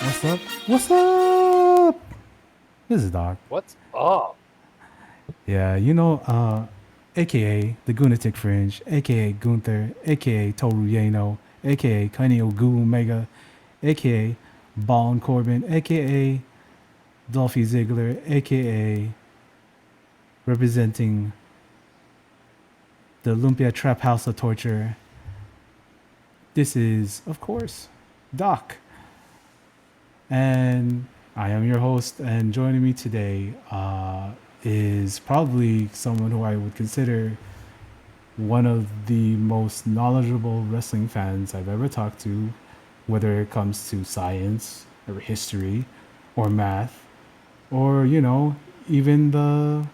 What's up? What's up? This is Doc. What's up? Yeah, aka the Gunatic Fringe, aka Gunther, aka Toru Yano, aka Kunio Gu Omega, aka Ballin Corbin, aka Dolphy Ziggler, aka representing the Lumpia Trap House of Torture. This is, of course, Doc. And I am your host, and joining me today is probably someone who I would consider one of the most knowledgeable wrestling fans I've ever talked to, whether it comes to science or history or math or, even the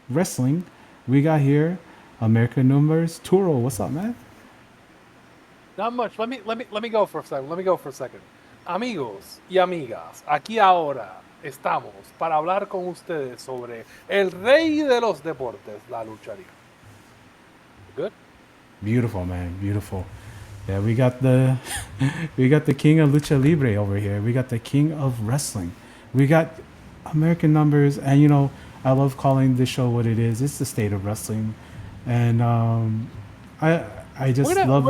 wrestling. We got here American Numbers. Turo, what's up, man? Not much. Let me go for a second. Let me go for a second. Amigos y amigas, aquí ahora estamos para hablar con ustedes sobre el rey de los deportes, la lucha libre. Good? Beautiful, man. Beautiful. Yeah, we got the we got the king of lucha libre over here. We got the king of wrestling. We got American numbers, and I love calling this show what it is. It's the state of wrestling, and I I We're just gonna love.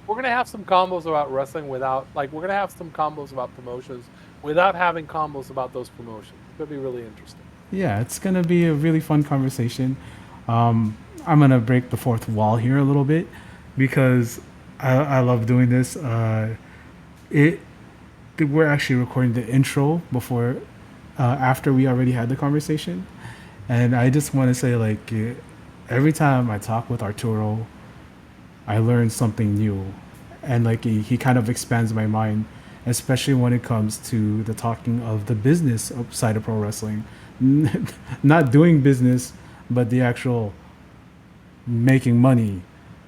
we're gonna have some combos about wrestling without we're gonna have some combos about promotions without having combos about those promotions. It's gonna be really interesting. Yeah, it's gonna be a really fun conversation. I'm gonna break the fourth wall here a little bit because I love doing this. It we're actually recording the intro before after we already had the conversation, and I just want to say every time I talk with Arturo, I learn something new, and he kind of expands my mind, especially when it comes to the talking of the business side of pro wrestling, not doing business, but the actual making money,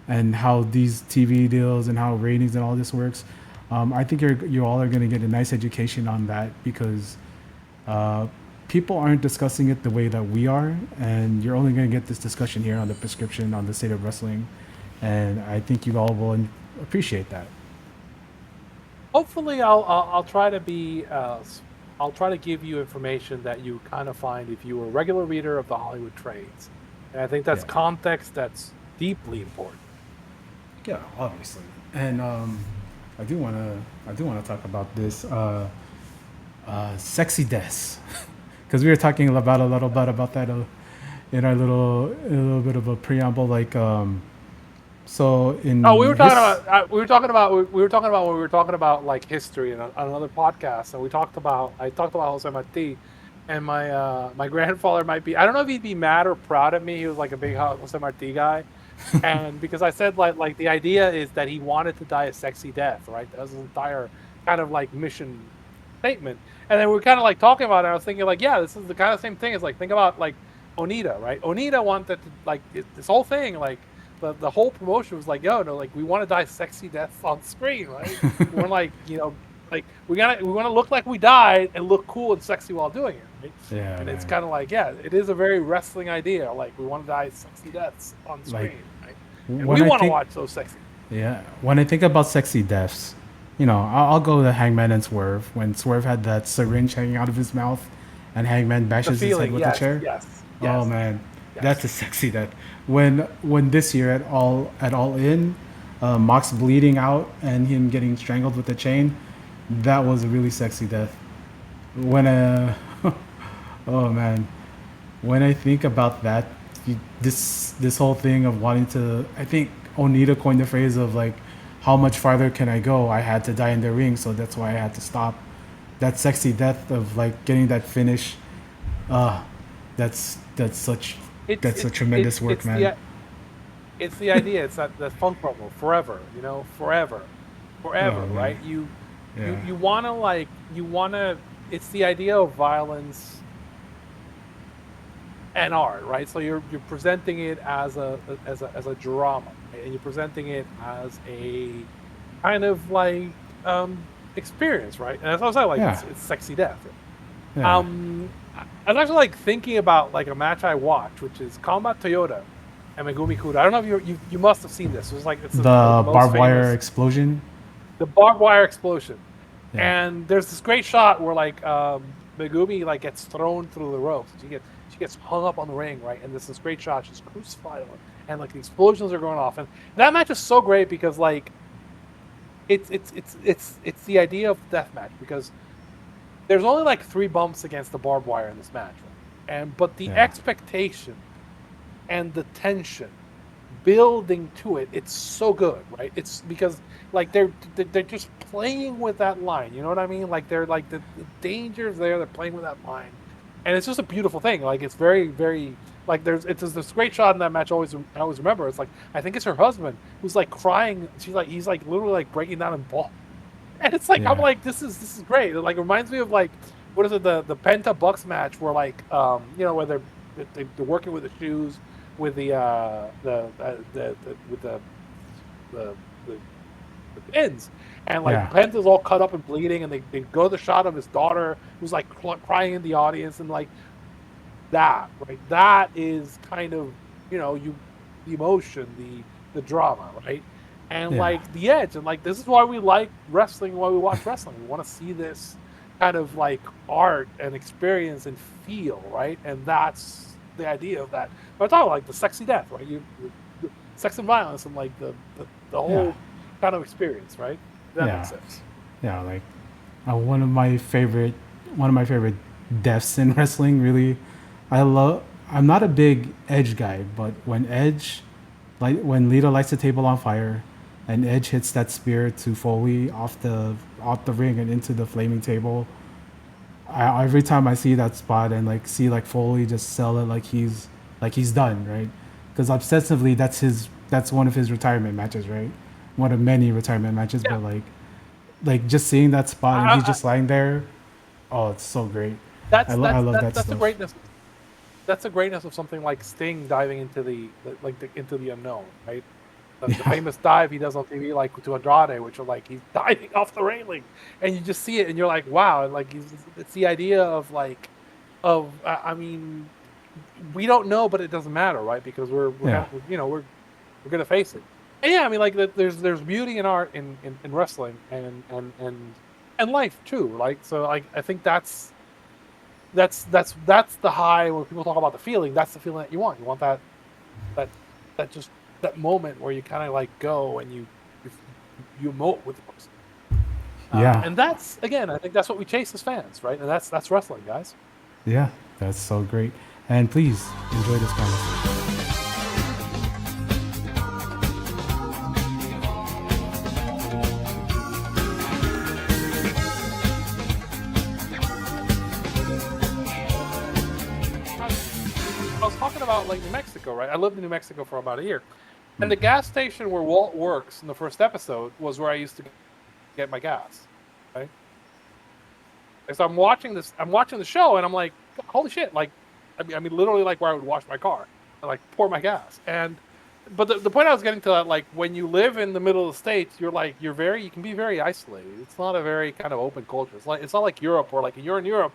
and how these TV deals and how ratings and all this works. I think you all are going to get a nice education on that because uh, people aren't discussing it the way that we are, and you're only going to get this discussion here on the prescription on the state of wrestling, and I think you all will appreciate that. Hopefully, I'll try to be I'll try to give you information that you kind of find if you were a regular reader of the Hollywood trades, and I think that's Yeah, context that's deeply important. yeah, obviously, and I do want to talk about this sexy deaths because we were talking about a little bit about that in our a little bit of a preamble, so Oh, in his we were talking about when we were talking about like history and on another podcast, and I talked about Jose Marti, and my grandfather might be, I don't know if he'd be mad or proud of me. He was like a big Jose Marti guy, and because I said the idea is that he wanted to die a sexy death, right? That was his entire kind of like mission statement. And then we are kind of like talking about it. I was thinking like, yeah, this is the kind of same thing as like think about like Onita, right? Onita wanted to this whole thing like the whole promotion was like, yo, no, like we want to die sexy deaths on screen, right? We want like like we want to look like we died and look cool and sexy while doing it, right? Yeah, And it's man. kind of like, yeah, it is a very wrestling idea. Like we want to die sexy deaths on Like screen, right? And when we I want to think watch those sexy. Yeah, when I think about sexy deaths, I'll go to Hangman and Swerve. When Swerve had that syringe hanging out of his mouth, and Hangman The bashes his head feeling, with the yes, chair. yes, Oh yes, man, that's a yes. sexy death. When this year at all in, Mox bleeding out and him getting strangled with the chain, that was a really sexy death. When oh man, when I think about that, this whole thing of wanting to, I think Onita coined the phrase of how much farther can I go? I had to die in the ring, so that's why I had to stop. That sexy death of getting that finish, uh, that's such It's that's a tremendous work, man. it's the idea. It's that funk promo forever, forever, forever, Oh man, right? You yeah, you want to it's the idea of violence and art, right? So you're presenting it as a drama, right? And you're presenting it as a kind of experience, right? And that's what I was like, yeah, it's sexy death. yeah. I was actually thinking about like a match I watched, which is Combat Toyota and Megumi Kuda. I don't know if you must have seen this. It was like it's the The most barbed wire famous, explosion. the barbed wire explosion. Yeah. And there's this great shot where like Megumi like gets thrown through the ropes. She gets hung up on the ring, right? And this great shot. She's crucified on, and like the explosions are going off. And that match is so great because like it's the idea of death match because there's only like 3 bumps against the barbed wire in this match, right? But the Yeah. expectation and the tension building to it, it's so good, right? It's because like they're just playing with that line, you know what I mean? Like they're like the dangers there, they're playing with that line, and it's just a beautiful thing. Like it's very like it's this great shot in that match. I always remember. It's like I think it's her husband who's like crying. He's like literally like breaking down in ball, and it's like I'm Yeah. like this is great. It like reminds me of like what is it the Penta Bucks match where like where they're working with the shoes with with the, the the pins, and like Yeah. Penta's all cut up and bleeding, and they go to the shot of his daughter who's like crying in the audience, and like that right, that is kind of you the emotion, the drama, right, and Yeah. like the edge, and like this is why we like wrestling, why we watch wrestling. We want to see this kind of like art and experience and feel, right, and that's the idea of that. But I'm talking like the sexy death, right? Sex and violence and like the Yeah. whole kind of experience, right? That makes Yeah. sense. Yeah. Like one of my favorite deaths in wrestling. Really, I love. I'm not a big Edge guy, but when Lita lights the table on fire, and Edge hits that spear to Foley off the ring and into the flaming table. Every time I see that spot and like see like Foley just sell it like he's done, right? Because obsessively that's one of his retirement matches, right? One of many retirement matches, Yeah, but like just seeing that spot and he's I, just lying there. Oh, it's so great. that's I that's love that's that that's the stuff. greatness. That's the greatness of something like Sting diving into into the unknown, right? The Yeah, famous dive he does on TV, like to Andrade, which are like he's diving off the railing, and you just see it, and you're like, wow, and like it's the idea of like I mean, we don't know, but it doesn't matter, right? Because we're yeah, gonna we're gonna face it. And yeah, I mean, like there's beauty in art in wrestling and life too, like so. Like I think that's the high when people talk about the feeling. That's the feeling that you want. You want that that just that moment where you kind of like go and you, you emote with the person. yeah, And that's again, I think that's what we chase as fans, right? And that's wrestling, guys. yeah. That's so great. And please enjoy this conversation. I was talking about like New Mexico, right? I lived in New Mexico for about a year, and Mm. the gas station where Walt works in the first episode was where I used to get my gas, right? And so I'm watching the show, and I'm like, holy shit! Like, I mean, literally, like where I would wash my car, and, like pour my gas. And but the point I was getting to that, like when you live in the middle of the states, you can be very isolated. It's not a very kind of open culture. It's not like Europe where like you're in Europe,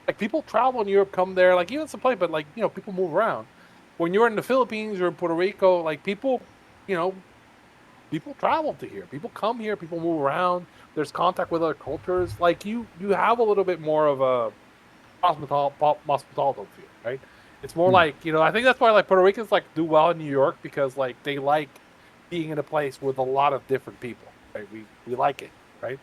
like people travel in Europe, come there, like even some place, but like people move around. When you're in the Philippines or in Puerto Rico, like you know, people travel to here. People come here. People move around. There's contact with other cultures. Like you have a little bit more of a hospitality feel, right? It's more Mm. like I think that's why like Puerto Ricans like do well in New York because like they like being in a place with a lot of different people, right? We like it, right?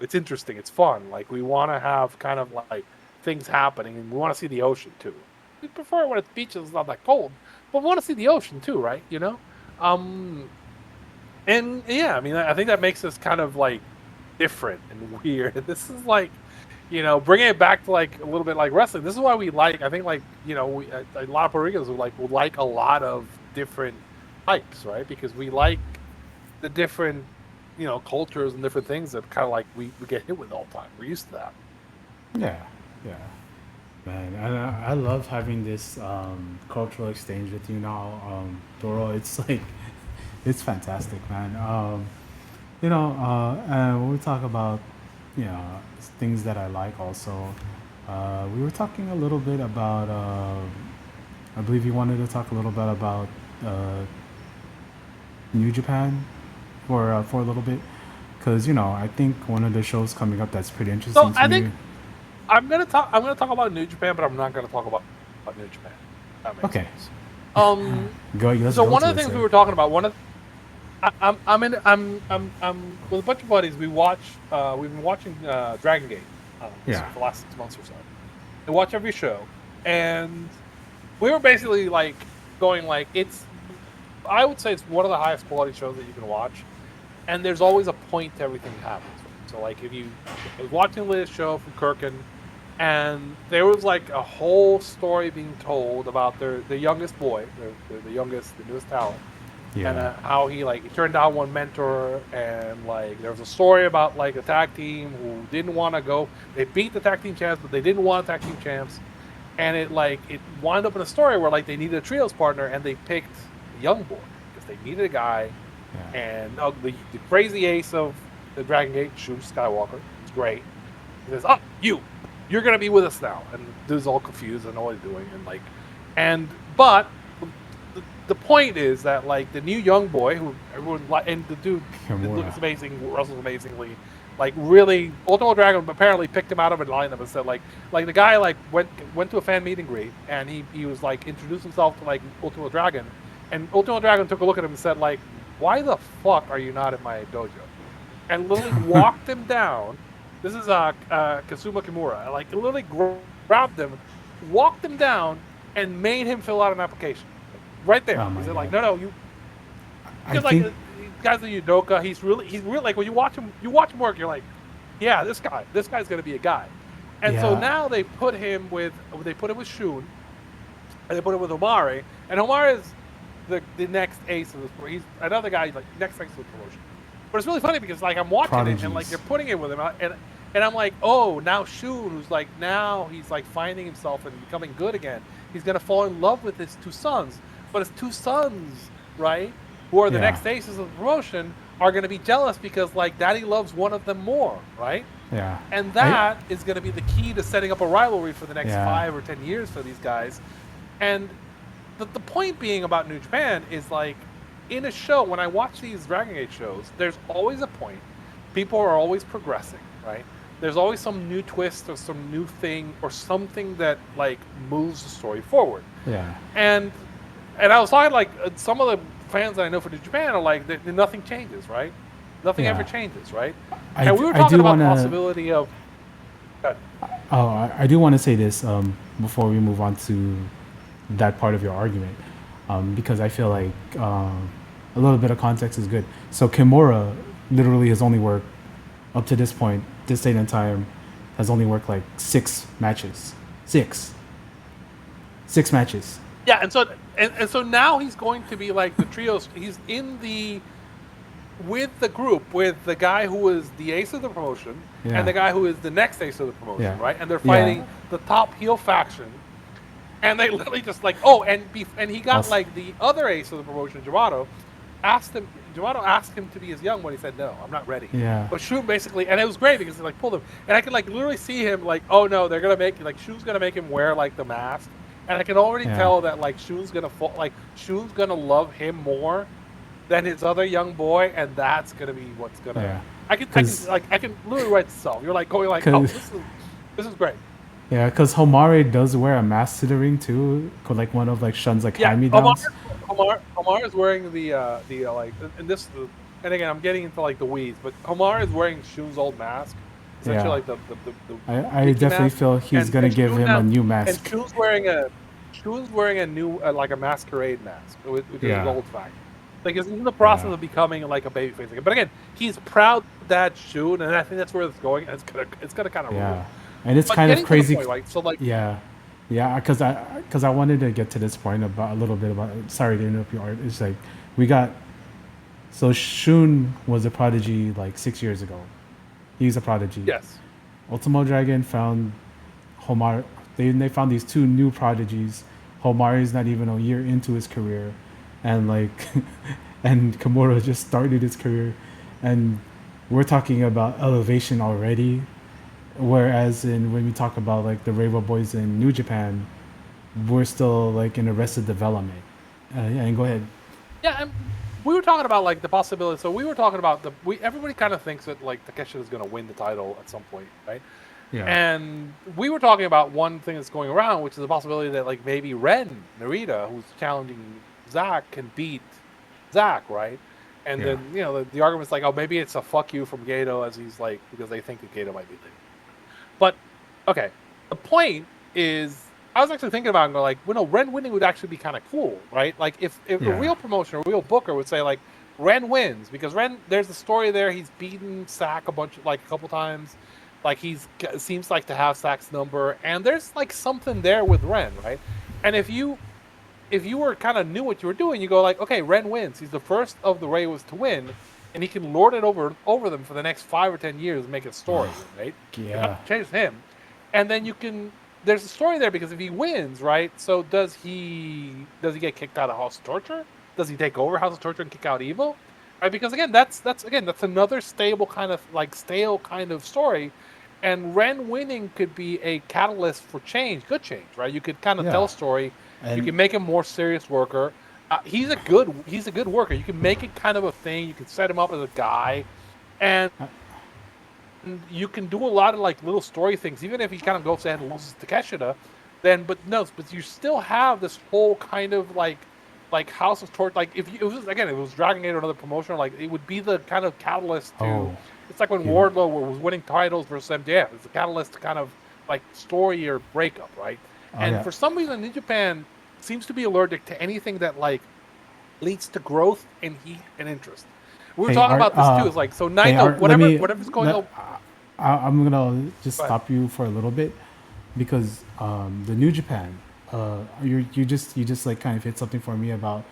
It's interesting. It's fun. Like we want to have kind of like things happening, and we want to see the ocean too. We prefer when it's beaches, it's not that cold, but we want to see the ocean too, right? Um, and yeah, I mean, I think that makes us kind of like different and weird. This is like, bringing it back to like a little bit like wrestling. This is why we like. I think like a lot of Puerto Ricans would like a lot of different types, right? Because we like the different cultures and different things that kind of like we get hit with all the time. We're used to that. Yeah, yeah. Man, and I love having this cultural exchange with you now, Doro. It's like, it's fantastic, man. And when we talk about, things that I like also, we were talking a little bit about, I believe you wanted to talk a little bit about uh, New Japan for a little bit, because I think one of the shows coming up that's pretty So interesting to I think me. I'm gonna talk about New Japan, but I'm not gonna talk about New Japan. That makes Okay, sense. Um, let's so go one to of it, the things we sir. were talking about, I'm with a bunch of buddies. We've been watching Dragon Gate Yeah, for the last 6 months or so. They watch every show, and we were basically like going like I would say it's one of the highest quality shows that you can watch, and there's always a point to everything that happens. So like I was watching the latest show from Kirkin, and there was like a whole story being told about the youngest boy, the youngest, the newest talent, and yeah, how he turned down one mentor, and like there was a story about like a tag team who didn't want to go. They beat the tag team champs, but they didn't want tag team champs, and it wound up in a story where like they needed a trios partner, and they picked a young boy because they needed a guy, yeah. and the crazy ace of the Dragon Gate, Shun Skywalker, it's great. He says, "Oh, you're gonna be with us now," and the dude's all confused and all he's doing, but the point is that like the new young boy who everyone like, and the dude Kimura. looks amazing, wrestles amazingly, like really. Ultimo Dragon apparently picked him out of a lineup and said like the guy like went to a fan meet and greet, and he was like introduced himself to like Ultimo Dragon, and Ultimo Dragon took a look at him and said like, "Why the fuck are you not in my dojo?" And literally walked him down. This is Kasuma Kimura. Like literally grabbed him, walked him down, and made him fill out an application right there. Oh He my said like, god. no, you I because like think guys like Udoka, he's really like when you watch him work, you're like, yeah, this guy's gonna be a guy. And so yeah, now they put him with Shun, and they put him with Omari, and Omari is the next ace of this. He's another guy, like next ace of the promotion. But it's really funny because like I'm watching it and like they're prodigies. putting it with him, and I'm like, oh, now Shun, who's like now he's like finding himself and becoming good again. He's gonna fall in love with his two sons, but his two sons, right, who are the Yeah, next aces of the promotion, are gonna be jealous because like Daddy loves one of them more, right? yeah. And I that is going to be the key to setting up a rivalry for the next yeah, 5 or 10 years for these guys. And the point being about New Japan is like in a show, when I watch these Dragon Gate shows, there's always a point. People are always progressing, right? There's always some new twist or some new thing or something that like moves the story forward. yeah. And I was talking like some of the fans that I know for New Japan are like that nothing changes, right? Nothing ever Yeah. changes, right? I, And d- we were I talking do about want the to. possibility of. Oh, I do want to say this before we move on to that part of your argument, because I feel like a little bit of context is good. So Kimura literally has only worked up to this point, this date and time, has only worked like 6 matches, six matches. Yeah, and so now he's going to be like the trios. He's in the with the group with the guy who is the ace of the promotion and Yeah, the guy who is the next ace of the promotion, yeah, right? And they're yeah. fighting the top heel faction, and they literally just like and he got Also, like the other ace of the promotion, Jamato, asked him. Jamato asked him to be his young one. He said, "No, I'm not ready." yeah, But Shun basically, and it was great because he like pulled him, and I could like literally see him like, oh no, they're gonna make like Shun's gonna make him wear like the mask, and I can already yeah, tell that like Shun's gonna love him more than his other young boy, and that's gonna be what's gonna. yeah. I can literally write itself. You're like going like, oh, Cause this is great. yeah, cause Homare does wear a mask to the ring too, like one of like Shun's like Yeah, hand me downs. Omar is wearing the like, and this, and again, I'm getting into like the weeds, but Omar is wearing Shun's old mask, essentially Yeah, like the I Mickey definitely mask, feel he's gonna and give Shun him now, a new and mask. Shun's wearing a new like a masquerade mask, which is his Yeah, old fact. Like he's in the process yeah, of becoming like a babyface again. But again, he's proud that Shun, and I think that's where it's going. And it's gonna kind of rule. yeah. And it's But kind of getting to the crazy. point, like so, like Yeah, yeah. Cause I wanted to get to this point about a little bit about. Sorry to interrupt you, Art. It's like we got. So Shun was a prodigy like 6 years ago. He's a prodigy. yes, Ultimo Dragon found Homar. They found these two new prodigies. Homari's not even a year into his career, and like, and Kimura just started his career, and we're talking about elevation already. Whereas when we talk about like the Rainbow Boys in New Japan, we're still like in arrested development. Yeah, and go ahead. yeah. we were talking about like the possibility. So we were talking about everybody kind of thinks that like Takeshita is going to win the title at some point, right? Yeah. And we were talking about one thing that's going around, which is the possibility that like maybe Ren Narita, who's challenging Zack, can beat Zack, right? And Yeah. then the argument's like, oh, maybe it's a fuck you from Gato, as he's like, because they think that Gato might be leaving. But okay, the point is, I was actually thinking about it and go like, well, no, Ren winning would actually be kind of cool, right? Like if a real promotion, a real booker would say like, Ren wins because Ren, there's a story there. He's beaten Zack a couple times. Like seems like to have Zack's number, and there's like something there with Ren, right? And if you were kind of knew what you were doing, you go like, okay, Ren wins. He's the first of the Reiwas to win, and he can lord it over them for the next 5 or 10 years and make a story, right? Yeah. Change him, and then you can. There's a story there because if he wins, right? So does he get kicked out of House of Torture? Does he take over House of Torture and kick out Evil? Right? Because again, that's another stale kind of story. And Ren winning could be a catalyst for change, good change, right? You could kind of tell a story. You can make him more serious worker. He's a good worker. You can make it kind of a thing. You can set him up as a guy, and you can do a lot of like little story things. Even if he kind of goes ahead and loses to Takeshita, but you still have this whole kind of like House of Torture. Like if it was Dragon Gate or another promotion, like it would be the kind of catalyst to. Oh. It's like when Wardlow was winning titles versus MJF. It's a catalyst to kind of like story or breakup, right? For some reason, New Japan seems to be allergic to anything that like leads to growth and heat and interest. We were talking about this too. It's like so Naito, whatever's going on. I'm gonna just stop you for a little bit because the New Japan, you just like kind of hit something for me about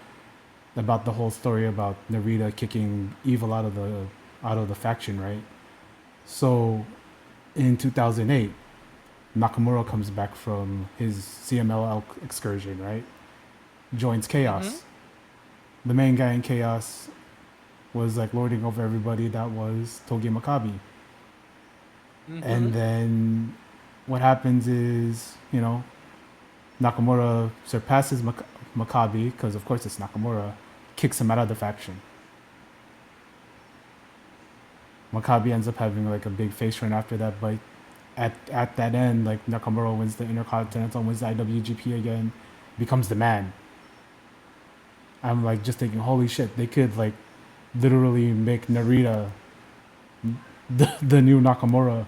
the whole story about Narita kicking Evil out of the faction, right? So in 2008, Nakamura comes back from his CMLL excursion, right? Joins Chaos. Mm-hmm. The main guy in Chaos was like lording over everybody. That was Togi Makabe. Mm-hmm. And then what happens is, Nakamura surpasses Makabe, because of course it's Nakamura, kicks him out of the faction. Makabe ends up having like a big face run after that, but at that end, like Nakamura wins the Intercontinental, wins the IWGP again, becomes the man. I'm like just thinking, holy shit, they could like literally make Narita the new Nakamura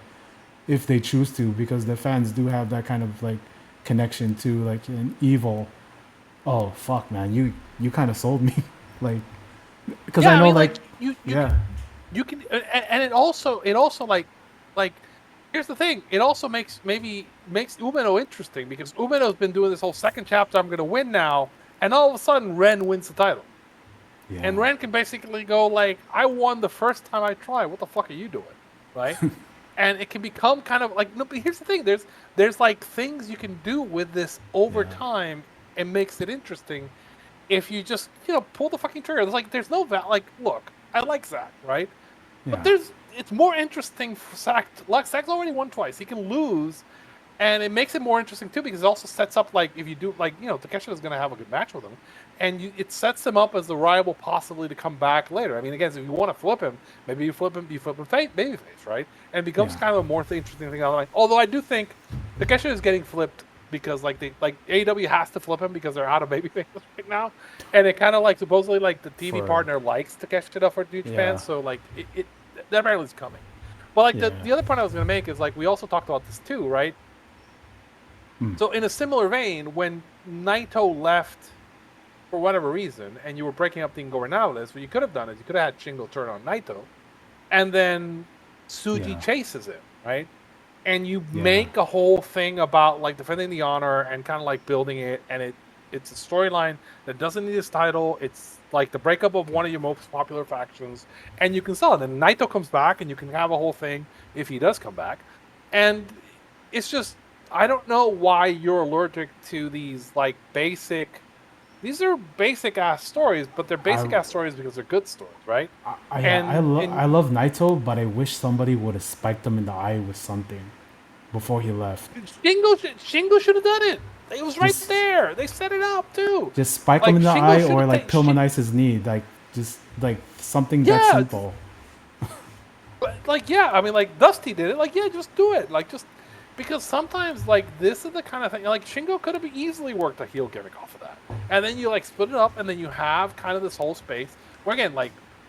if they choose to, because the fans do have that kind of like connection to like an Evil. Oh fuck, man, you kind of sold me, like, because I know you can, and it also like here's the thing. It also makes Umeno interesting because Umeno's been doing this whole second chapter. I'm going to win now, and all of a sudden Ren wins the title, and Ren can basically go like, I won the first time I tried. What the fuck are you doing, right? And it can become kind of like, no. But here's the thing. There's like things you can do with this over time, and makes it interesting. If you just pull the fucking trigger. There's no look. I like Zack, right? Yeah. But it's more interesting for Zack. Zack's already won twice. He can lose, and it makes it more interesting too because it also sets up like if you do Takeshita is going to have a good match with him, and it sets him up as the rival possibly to come back later. I mean, again, if you want to flip him, maybe you flip him babyface, right? And it becomes kind of a more interesting thing. Although I do think Takeshita is getting flipped because AEW has to flip him because they're out of babyface right now, and it kind of like supposedly like the TV partner likes Takeshita for New Japan, so like it that apparently is coming. But like the other point I was going to make is like we also talked about this too, right? So in a similar vein, when Naito left for whatever reason, and you were breaking up the Ingobernables, what you could have done is you could have had Shingo turn on Naito, and then Tsuji chases him, right? And you make a whole thing about like defending the honor and kind of like building it, and it's a storyline that doesn't need this title. It's like the breakup of one of your most popular factions, and you can sell it. And Naito comes back, and you can have a whole thing if he does come back. And it's just, I don't know why you're allergic to these like basic. These are basic ass stories, but they're basic ass stories because they're good stories, right? I love Naito, but I wish somebody would have spiked him in the eye with something before he left. Shingo should have done it. It was right there. They set it up too. Just spike him in the eye or like Pillmanize his knee. Like Just like something that Yeah, simple. but like, yeah, I mean, like Dusty did it. Like, yeah, just do it. Like, just because sometimes, like, this is the kind of thing. Like, Shingo could have easily worked a heel gimmick off of that, and then you like split it up, and then you have kind of this whole space where again,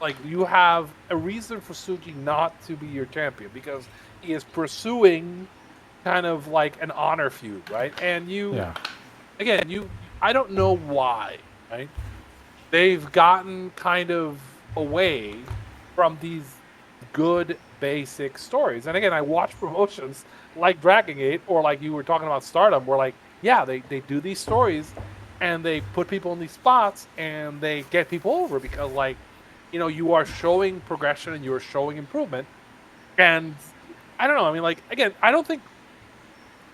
like you have a reason for Suji not to be your champion because he is pursuing kind of like an honor feud, right? And you, Yeah. again, I don't know why, right? They've gotten kind of away from these good basic stories. And again, I watch promotions like Dragon Gate or like you were talking about Stardom, where like, yeah, they do these stories and they put people in these spots and they get people over because like, you are showing progression and you are showing improvement. And I don't know. I mean, like, again, I don't think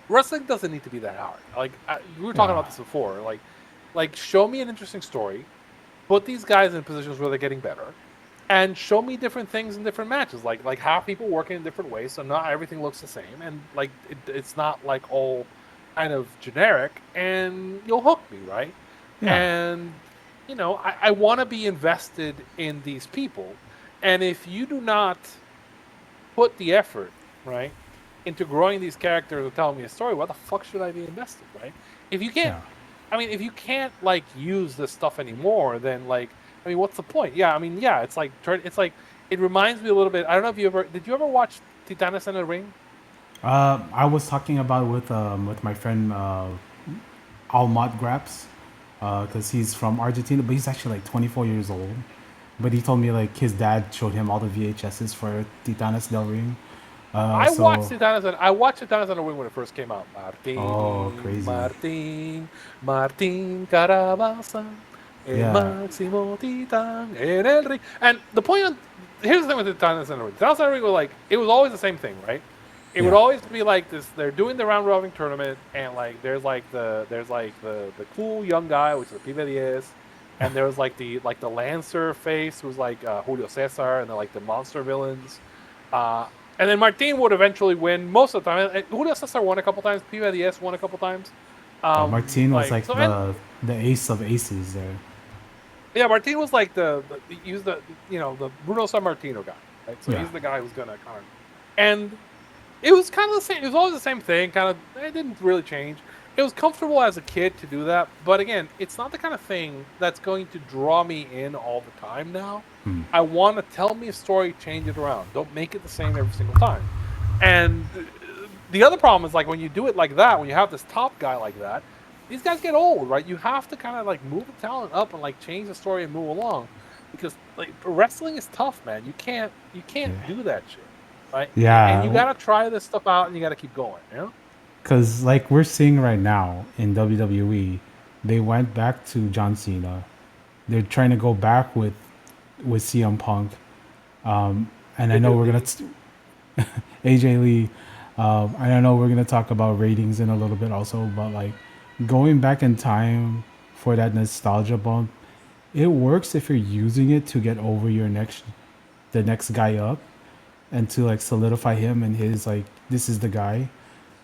wrestling doesn't need to be that hard. Like we were talking Yeah. about this before. Like show me an interesting story, put these guys in positions where they're getting better, and show me different things in different matches. Like have people working in different ways, so not everything looks the same, and like it's not like all kind of generic, and you'll hook me, right? Yeah. And I want to be invested in these people, and if you do not put the effort, right, into growing these characters and telling me a story, what the fuck should I be invested, right? If you can't, Yeah. I mean, if you can't like use this stuff anymore, then like, I mean, what's the point? Yeah, I mean, yeah, it's like it reminds me a little bit. I don't know if did you ever watch Titanes in the Ring? I was talking about with my friend Almat Graps, because he's from Argentina, but he's actually like 24 years old. But he told me like his dad showed him all the VHSs for Titanes del Ring. So I watched Titanes in the Ring when it first came out. oh, Martín, crazy. Martín, Martín Carabaza, el Yeah. máximo titán en el ring. And the point of here's the thing with the Titanes in the Ring. Titanes in the Ring was like it was always the same thing, right? It would Yeah. always be like this. They're doing the round robin tournament, and like there's the cool young guy, which is Pibe Diaz, and there was like the Lancer face, who was like Julio Cesar, and then like the monster villains. Uh, and then Martin would eventually win most of the time. Julio Cesar won a couple times. Pibe Diaz won a couple times. Martin was Like like so, and the ace of aces there. yeah, Martin was like he was the Bruno San Martino guy, right? So Yeah. he's the guy who's gonna kind of and it was kind of the same. It was always the same thing. Kind of, it didn't really change. It was comfortable as a kid to do that, but again, it's not the kind of thing that's going to draw me in all the time now. Hmm. I want to tell me a story, change it around. Don't make it the same every single time. And the other problem is like when you do it like that, when you have this top guy like that, these guys get old, right? You have to kind of like move the talent up and like change the story and move along, because like wrestling is tough, man. You can't Yeah. do that shit, right? And you Yeah. gotta try this stuff out and you gotta keep going, you know? Because like we're seeing right now in WWE, they went back to John Cena. They're trying to go back with CM Punk, and I know AJ we're gonna Lee. AJ Lee. And I know we're gonna talk about ratings in a little bit also, but like going back in time for that nostalgia bump, it works if you're using it to get over the next guy up and to like solidify him and his like this is the guy.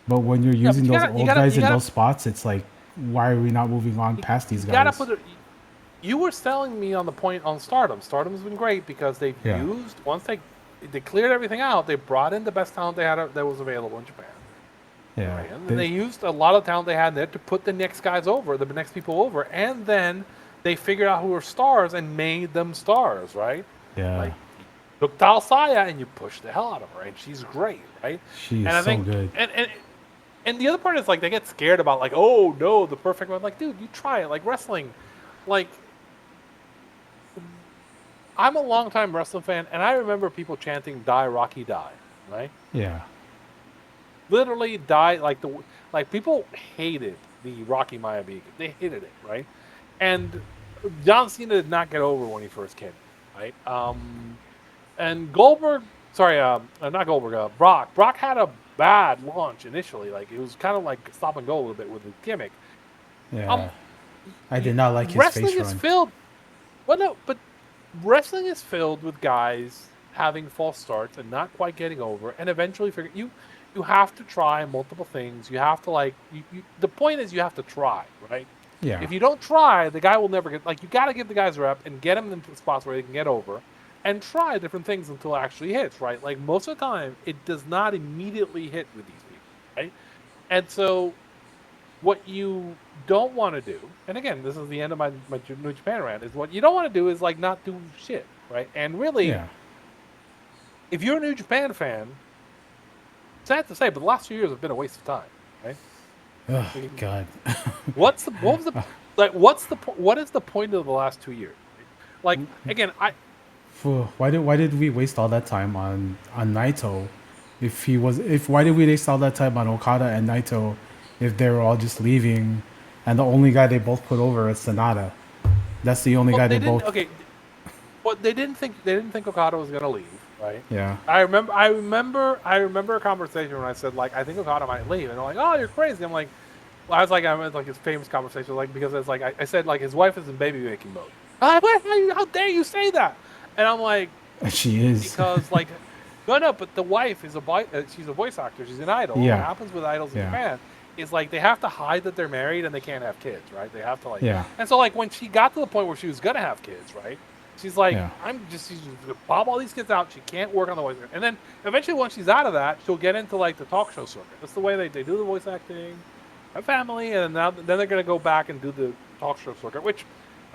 But when you're Yeah, but using you those gotta you old gotta guys you in gotta those spots, it's like why are we not moving on past these you gotta guys? put it. You were selling me on the point on Stardom. Stardom's been great because they've Yeah, used once they cleared everything out. They brought in the best talent they had that was available in Japan, yeah, right? And then they used a lot of talent they had there to put the next guys over, the next people over, and then they figured out who were stars and made them stars, right? yeah. Like you took Tal Saya and you pushed the hell out of her, and she's great, right? She is And I so think good. and the other part is like they get scared about like, oh no, the perfect one. Like, dude, you try it. Like wrestling, like I'm a longtime wrestling fan, and I remember people chanting "Die Rocky Die," right? Yeah, Literally die like people hated the Rocky Maivia. They hated it, right? And John Cena did not get over when he first came, right? And Goldberg, sorry, not Goldberg, Brock. Brock had a bad launch initially. Like it was kind of like stop and go a little bit with the gimmick. yeah. Um, I did not like his Wrestling face is run. filled. Well, no, but wrestling is filled with guys having false starts and not quite getting over, and eventually figure you have to try multiple things. You have to like the point is you have to try, right? Yeah. If you don't try, the guy will never get. Like, you got to give the guys a rep and get them into the spots where they can get over, and try different things until it actually hits. Right? Like most of the time, it does not immediately hit with these people. Right? And so, what you don't want to do, and again, this is the end of my New Japan rant, is what you don't want to do is like not do shit. Right? And really, Yeah. if you're a New Japan fan, sad to say, but the last 2 years have been a waste of time. Right? Oh God. What was the what is the point of the last 2 years? Like again, Why did we waste all that time on Naito? If why did we waste all that time on Okada and Naito if they were all just leaving, and the only guy they both put over is Sonata. That's the only guy they they didn't both. okay, but they didn't think Okada was gonna leave, right? Yeah. I remember a conversation when I said like I think Okada might leave, and they're like, oh, you're crazy. I'm like, well, I was like his famous conversation, like because it's like I said like his wife is in baby making mode. I'm like, what? How dare you say that? And I'm like, She is. because like no, but the wife is she's a voice actor, she's an idol. Yeah. What happens with idols in Yeah. Japan is like they have to hide that they're married and they can't have kids, right? They have to like Yeah. and so like when she got to the point where she was gonna have kids, right? She's like, Yeah. she's gonna pop all these kids out, she can't work on the voice acting. And then eventually once she's out of that, she'll get into like the talk show circuit. That's the way they do the voice acting, have family, and then they're gonna go back and do the talk show circuit, which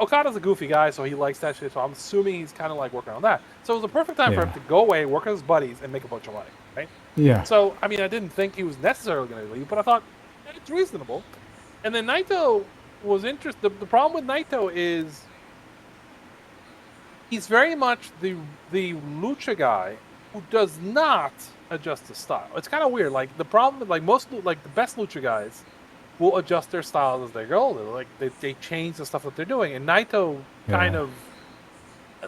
Okada's a goofy guy, so he likes that shit. So I'm assuming he's kind of like working on that. So it was a perfect time for Yeah. him to go away, work with his buddies, and make a bunch of money, right? Yeah. So I mean, I didn't think he was necessarily going to leave, but I thought it's reasonable. And then Naito was interesting. The problem with Naito is he's very much the lucha guy who does not adjust his style. It's kind of weird. Like the problem with like most like the best lucha guys will adjust their styles as they go older. Like they change the stuff that they're doing. And Naito kind Yeah. of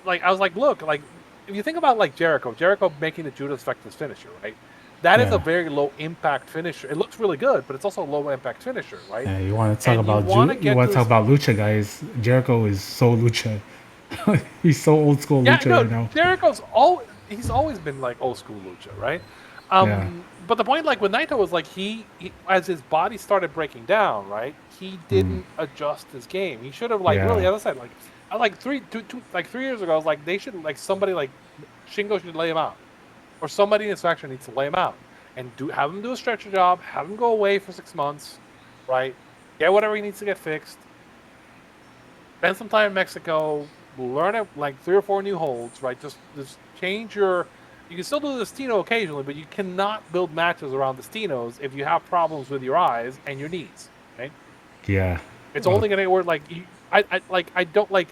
like I was like, look, like if you think about like Jericho making the Judas Effect his finisher, right? That is Yeah. a very low impact finisher. It looks really good, but it's also a low impact finisher, right? Yeah, you want to talk And you about wanna you get want to to talk this- about lucha guys? Jericho is so lucha. He's so old school Yeah, lucha no, right now. he's always been like old school lucha, right? Yeah. But the point, like with Naito, was like he as his body started breaking down, right? He didn't adjust his game. He should have like Yeah. really, as I said, like I like 3 years ago, I was like they should like somebody like Shingo should lay him out, or somebody in his faction needs to lay him out and have him do a stretcher job, have him go away for 6 months, right? Get whatever he needs to get fixed. Spend some time in Mexico, learn like 3 or 4 new holds, right? Just change your. You can still do the Destino occasionally, but you cannot build matches around the Destinos if you have problems with your eyes and your knees, right? Yeah. It's only going to work like I don't like.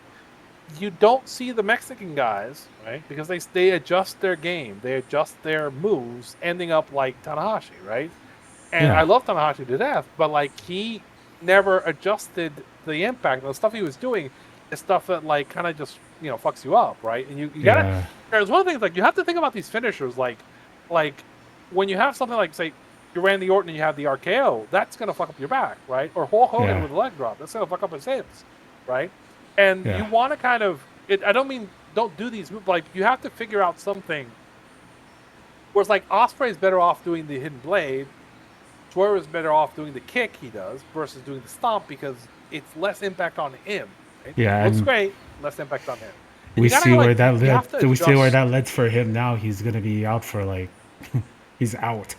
You don't see the Mexican guys, right? Because they adjust their game, they adjust their moves, ending up like Tanahashi, right? And Yeah. I love Tanahashi to death, but like he never adjusted the impact. The stuff he was doing is stuff that like kind of just fucks you up, right? And you gotta. Yeah. There's one thing like you have to think about these finishers, like when you have something like say you Randy Orton and you have the RKO, that's gonna fuck up your back, right? Or Hulk Hogan Yeah. with a leg drop, that's gonna fuck up his hips, right? And Yeah. you want to kind of. I don't mean don't do these moves. Like you have to figure out something. Whereas like Ospreay's better off doing the hidden blade. Swerve is better off doing the kick he does versus doing the stomp because it's less impact on him. Right? Yeah, Looks and great, less impact on him. And We you gotta, see where like, that you have led. to We see where adjust- that led for him now. He's gonna be out for like. He's out.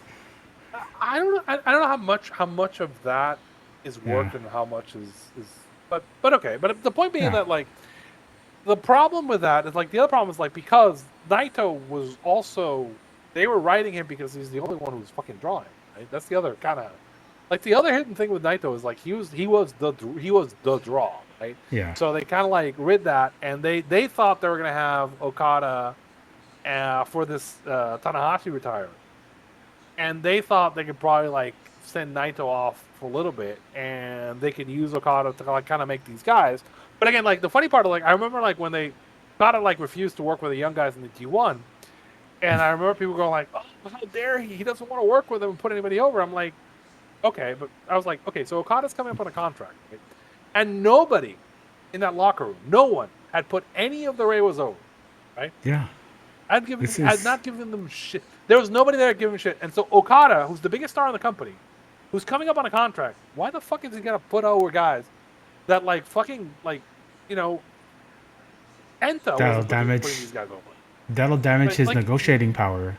I don't know. I don't know how much of that is work Yeah. and how much is. But okay. But the point being Yeah. that like the problem with that is like the other problem is like because Naito was also they were writing him because he's the only one who's fucking drawing. Right? That's the other kind of like the other hidden thing with Naito is like he was the draw, right? Yeah. So they kind of like rid that, and they thought they were gonna have Okada for this Tanahashi retirement, and they thought they could probably like send Naito off for a little bit, and they could use Okada to like kind of make these guys. But again, like the funny part of like I remember like when they Okada like refused to work with the young guys in the G1, and I remember people going like, "Oh, how dare he? He doesn't want to work with them and put anybody over." I'm like, okay, but I was like, okay, so Okada's coming up on a contract, right? And nobody in that locker room, no one had put any of the Reiwas over, right? Yeah. I'd not given them shit. There was nobody there giving shit. And so Okada, who's the biggest star in the company, who's coming up on a contract, why the fuck is he gonna put over guys that like fucking like, you know, Enta That'll wasn't damage. putting these guys over. That'll damage Right? his Like, negotiating power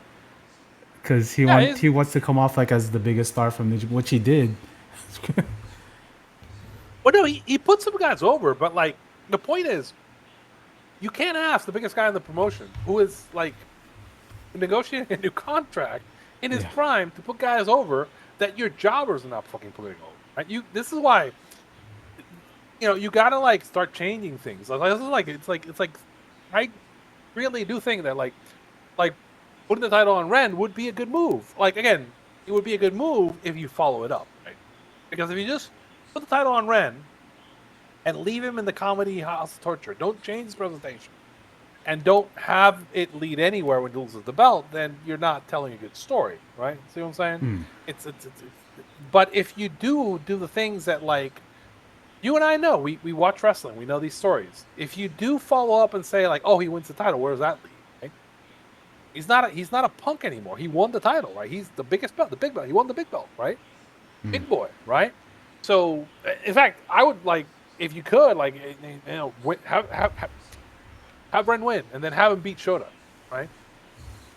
because yeah, his, he wants to come off like as the biggest star from the which he did. well, no, he put some guys over, but like the point is, you can't ask the biggest guy in the promotion who is like negotiating a new contract in his Yeah. prime to put guys over that your jobbers are not fucking putting over. Right? This is why, you gotta like start changing things. Like this is like it's like I really do think that like putting the title on Ren would be a good move. Like again, it would be a good move if you follow it up, right? Because if you just put the title on Ren and leave him in the comedy house of torture, don't change his presentation, and don't have it lead anywhere when he loses the belt, then you're not telling a good story, right? See what I'm saying? Hmm. It's but if you do the things that like you and I know, we watch wrestling, we know these stories. If you do follow up and say like, oh, he wins the title, where does that lead? Right? He's not a punk anymore. He won the title, right? He's the biggest belt, the big belt. He won the big belt, right? Big boy, right? So, in fact, I would like if you could like have Ren win and then have him beat Shota, right?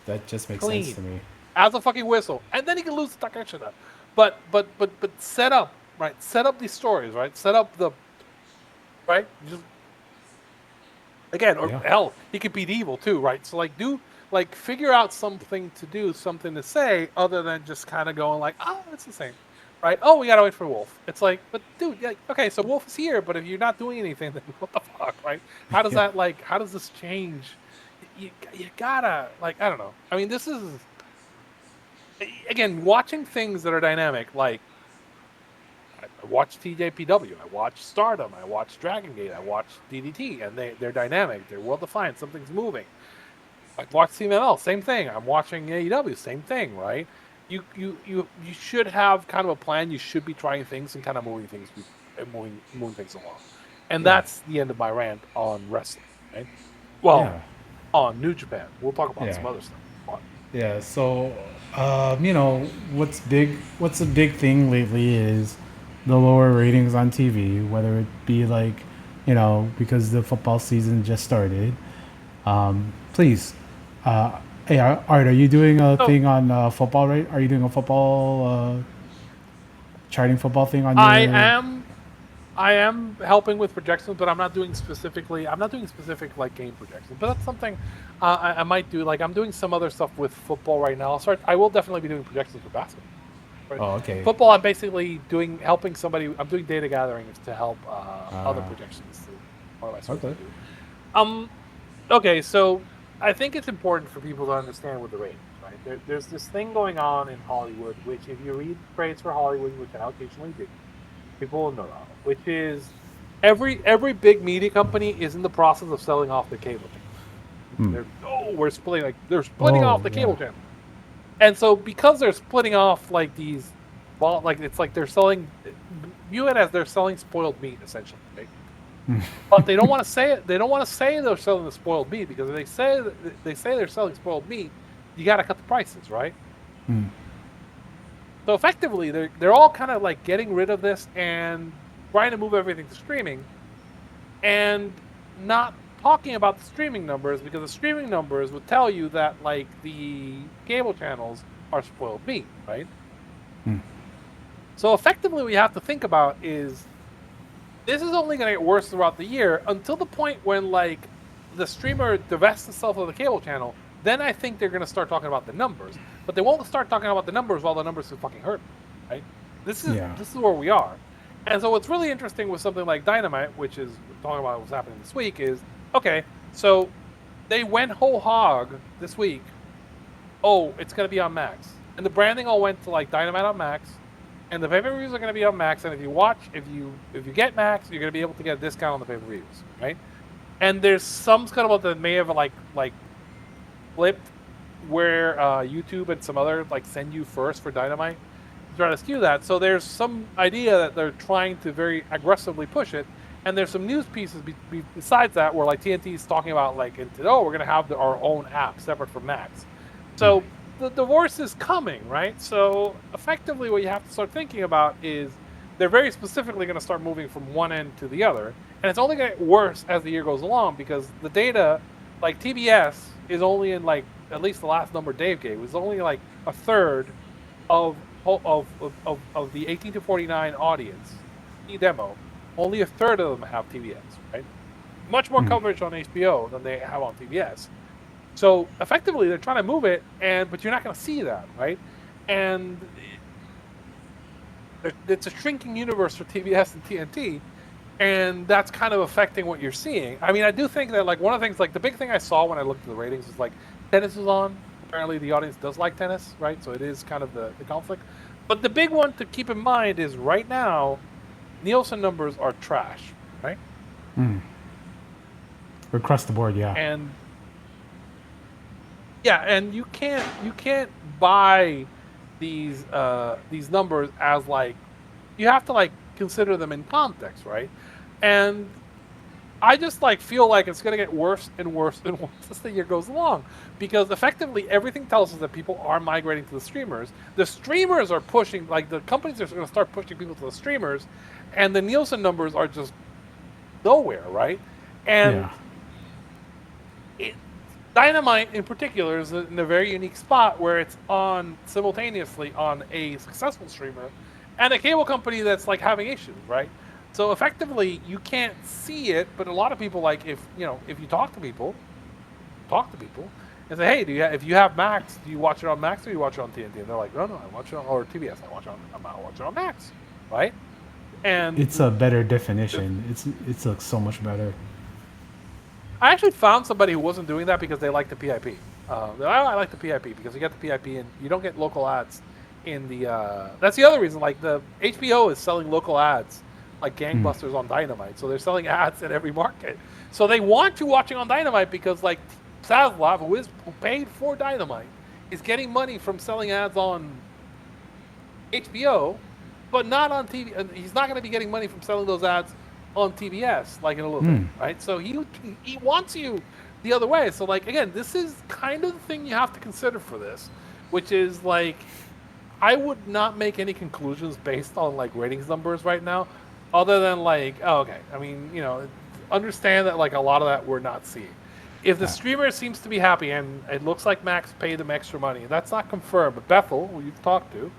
That just makes sense Clean to me. as a fucking whistle, and then he can lose to Takeshita. But set up right. Set up these stories, right? Set up the right. Just again, or Yeah. hell, he could beat Evil too, right? So like figure out something to do, something to say, other than just kind of going like, oh, it's the same, right? Oh, we gotta wait for Wolf. It's like, but dude, like, okay, so Wolf is here, but if you're not doing anything, then what the fuck, right? How does Yeah. that like? How does this change? You gotta like, I don't know. I mean, this is again watching things that are dynamic. Like I watched TJPW, I watched Stardom, I watched Dragon Gate, I watched DDT, and they're dynamic, they're well defined, something's moving. I watched CMLL, same thing. I'm watching AEW, same thing, right? You should have kind of a plan. You should be trying things and kind of moving things along. And Yeah. that's the end of my rant on wrestling, right? Well, Yeah. on New Japan. We'll talk about Yeah. some other stuff. Yeah. So, what's a big thing lately is the lower ratings on TV, whether it be like, because the football season just started. Please, hey, Art, are you doing a So thing on football? Right? Are you doing a football charting football thing on I your? am I am helping with projections, but I'm not doing specific like game projections. But that's something I might do. Like I'm doing some other stuff with football right now. So I will definitely be doing projections for basketball. Right? Oh, okay. Football, I'm basically helping somebody. I'm doing data gathering to help other Uh, projections. What am I supposed okay. to do? Okay, so I think it's important for people to understand with the ratings, right? There's this thing going on in Hollywood, which if you read trades for Hollywood, which I occasionally do, people will know about, which is every big media company is in the process of selling off the cable channel. They're splitting off Oh, the yeah. cable channel, and so because they're splitting off like these, well, like it's like they're selling, view it as they're selling spoiled meat essentially, right? But they don't want to say it. They don't want to say they're selling the spoiled meat because if they say they're selling spoiled meat, you got to cut the prices, right? So effectively, they're all kind of like getting rid of this and trying to move everything to streaming, and not talking about the streaming numbers because the streaming numbers would tell you that like the cable channels are spoiled meat, right? So effectively, what you have to think about is this is only going to get worse throughout the year until the point when like the streamer divests itself of the cable channel. Then I think they're going to start talking about the numbers, but they won't start talking about the numbers while the numbers are fucking hurt, right? This Yeah. is where we are, and so what's really interesting with something like Dynamite, which is talking about what's happening this week, is okay. So they went whole hog this week. Oh, it's going to be on Max, and the branding all went to like Dynamite on Max. And the pay-per-views are going to be on Max, and if you get Max, you're going to be able to get a discount on the pay-per-views, right? And there's some scuttlebutt that may have like flipped where YouTube and some other like send you first for Dynamite to try to skew that. So there's some idea that they're trying to very aggressively push it, and there's some news pieces besides that where like TNT is talking about like, we're going to have our own app separate from Max. So the divorce is coming, right? So effectively what you have to start thinking about is they're very specifically going to start moving from one end to the other, and it's only going to get worse as the year goes along because the data, like TBS, is only in like at least the last number Dave gave was only like a third of the 18 to 49 audience demo. Only a third of them have TBS, right? Much more coverage on HBO than they have on TBS. So effectively, they're trying to move it, but you're not going to see that, right? And it's a shrinking universe for TBS and TNT, and that's kind of affecting what you're seeing. I mean, I do think that like one of the things, like the big thing I saw when I looked at the ratings is like tennis is on. Apparently, the audience does like tennis, right? So it is kind of the conflict. But the big one to keep in mind is right now, Nielsen numbers are trash, right? Across the board, yeah. And you can't buy these numbers as like, you have to like consider them in context, right? And I just like feel like it's going to get worse and worse and worse as the year goes along, because effectively everything tells us that people are migrating to the streamers. The streamers are pushing, like the companies are going to start pushing people to the streamers, and the Nielsen numbers are just nowhere, right? And Dynamite in particular is in a very unique spot where it's on simultaneously on a successful streamer and a cable company that's like having issues, right? So effectively, you can't see it, but a lot of people, like if you talk to people, and say, hey, if you have Max, do you watch it on Max or do you watch it on TNT? And they're like, no, I watch it on, or TBS, I'm not watching it on Max, right? And it's a better definition. It looks so much better. I actually found somebody who wasn't doing that because they like the PIP. I like the PIP because you get the PIP and you don't get local ads in the. That's the other reason. Like the HBO is selling local ads like gangbusters on Dynamite, so they're selling ads in every market. So they want you watching on Dynamite because like Zaslav, who paid for Dynamite, is getting money from selling ads on HBO, but not on TV. And he's not going to be getting money from selling those ads on TBS, like in a little bit, right? So he wants you the other way. So like again, this is kind of the thing you have to consider for this, which is like I would not make any conclusions based on like ratings numbers right now, other than like, oh, okay, I mean, understand that like a lot of that we're not seeing. If the streamer seems to be happy, and it looks like Max paid them extra money, that's not confirmed, but Bethel, who you've talked to,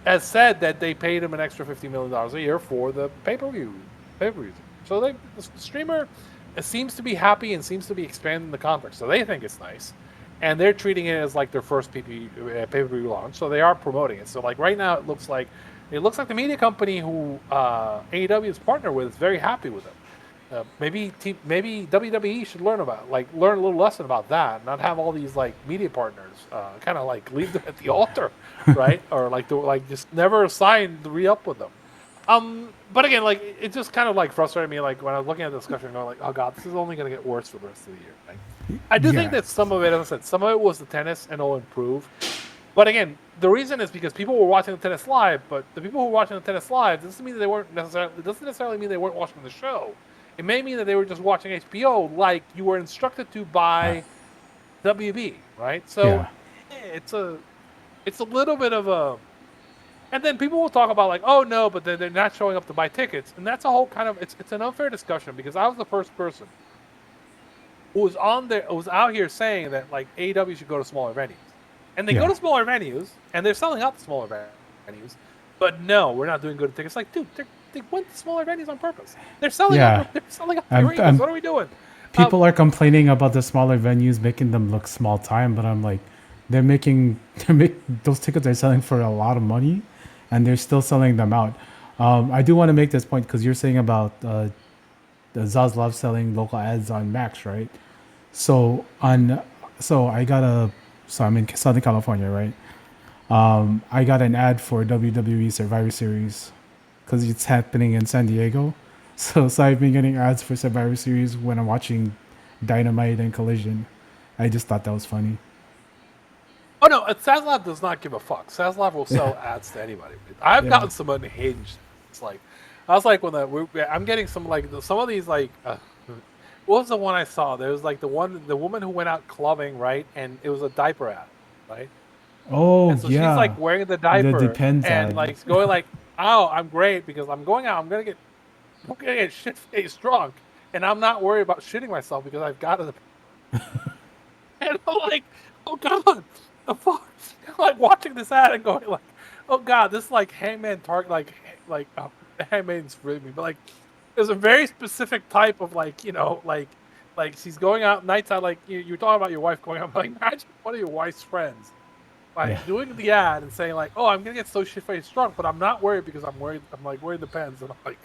has said that they paid him an extra $50 million a year for the pay-per-view. So the streamer seems to be happy and seems to be expanding the contract. So they think it's nice, and they're treating it as like their first pay-per-view launch. So they are promoting it. So like right now, it looks like the media company who AEW is partnered with is very happy with it. Maybe WWE should learn a little lesson about that, not have all these like media partners, kind of like leave them at the altar, right? Or just never sign to re-up with them. But again, like it just kind of like frustrated me, like when I was looking at the discussion, going like, oh god, this is only going to get worse for the rest of the year. Like, I do think that some of it, as I said, some of it was the tennis, and it'll improve. But again, the reason is because people were watching the tennis live, but the people who were watching the tennis live doesn't necessarily mean they weren't watching the show. It may mean that they were just watching HBO like you were instructed to by WB, right? So it's a little bit of a... And then people will talk about like, oh no, but then they're not showing up to buy tickets. And that's a whole kind of... It's an unfair discussion because I was the first person who was out here saying that like AEW should go to smaller venues. And they go to smaller venues, and they're selling out the smaller venues. But no, we're not doing good at tickets. Like, dude, they went to smaller venues on purpose. They're selling out. They're selling out the arenas. What are we doing? People are complaining about the smaller venues making them look small time, but I'm like, those tickets are selling for a lot of money, and they're still selling them out. I do want to make this point because you're saying about the Zaslav selling local ads on Max, right? So I'm in Southern California, right? I got an ad for WWE Survivor Series because it's happening in San Diego. So I've been getting ads for Survivor Series when I'm watching Dynamite and Collision. I just thought that was funny. Oh no, Zaslav does not give a fuck. Zaslav will sell ads to anybody. I've gotten some unhinged. It's like, I was like, I'm getting some of these like. What was the one I saw? There was like the woman who went out clubbing, right? And it was a diaper ad, right? Oh, and so she's like wearing the diaper Depends and ad. like going like, oh, I'm great because I'm going out. I'm gonna get shit faced drunk, and I'm not worried about shitting myself because I've got it. And I'm like, oh god, the fuck? Like watching this ad and going like, oh god, this like Hangman target, Hangman's really me, but like, there's a very specific type of like, like she's going out nights out. Like you're talking about your wife going out. Like imagine one of your wife's friends Yeah. like doing the ad and saying like, oh, I'm gonna get so shit faced drunk, but I'm not worried because I'm worried. I'm like wearing the pants, and I'm like,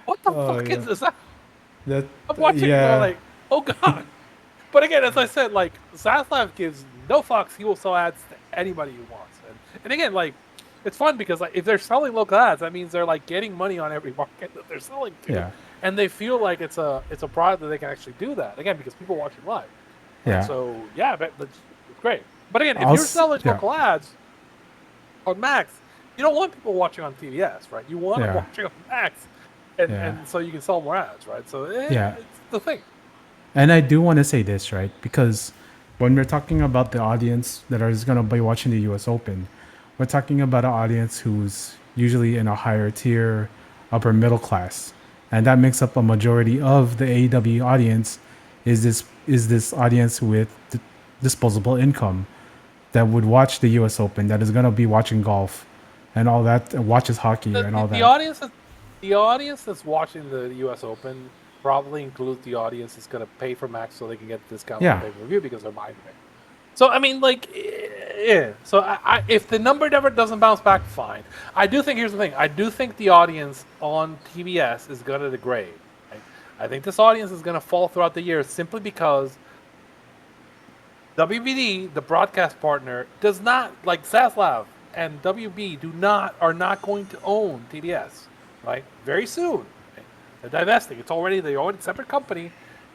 what the Oh fuck yeah. is this? That I'm watching it going yeah. like, oh god. But again, as I said, like Zaslav gives no fucks. He will sell ads to anybody he wants. And again, like it's fun because like if they're selling local ads, that means they're like getting money on every market that they're selling to, Yeah. and they feel like it's a product that they can actually do that. Again, because people watch it live, right? Yeah. So yeah, it's great. But again, if you're Also, selling yeah. local ads on Max, you don't want people watching on TVS, right? You want them Yeah. watching on Max, and Yeah. and so you can sell more ads, right? So Yeah. it's the thing. And I do want to say this, right? Because when we're talking about the audience that is going to be watching the US Open, we're talking about an audience who's usually in a higher tier, upper middle class. And that makes up a majority of the AEW audience is this audience with disposable income that would watch the US Open, that is going to be watching golf and all that, and watches hockey the, and the, all the that. audience is, the audience that's watching the U.S. Open probably includes the audience that's going to pay for Max so they can get the discount on the Yeah. pay per view because they're buying it. So I mean, like, yeah. So if the number never doesn't bounce back, fine. I do think here's the thing. I do think the audience on TBS is going to degrade. Right? I think this audience is going to fall throughout the years simply because WBD, the broadcast partner, does not like Zaslav and WB are not going to own TBS, right? Very soon, right? They're divesting. They own a separate company,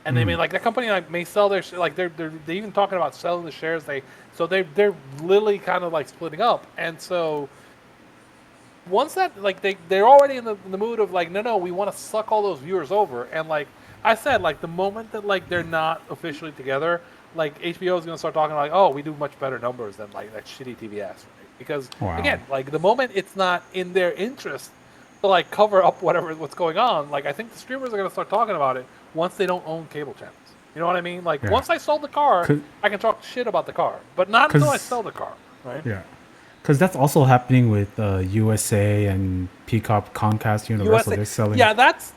and they may like that company like may sell their like they're even talking about selling the shares. They're literally kind of like splitting up, and so once that like they're already in the mood of like no we want to suck all those viewers over, and like I said, like the moment that like they're not officially together, like HBO is gonna start talking like, oh, we do much better numbers than like that shitty TBS, right? Because Wow. again, like the moment it's not in their interest to like cover up what's going on, like I think the streamers are gonna start talking about it once they don't own cable channels. You know what I mean? Like Yeah. once I sold the car, I can talk shit about the car, but not until I Cuz sell the car, right? yeah. Because that's also happening with USA and Peacock, Comcast, Universal. USA. They're selling. Yeah, that's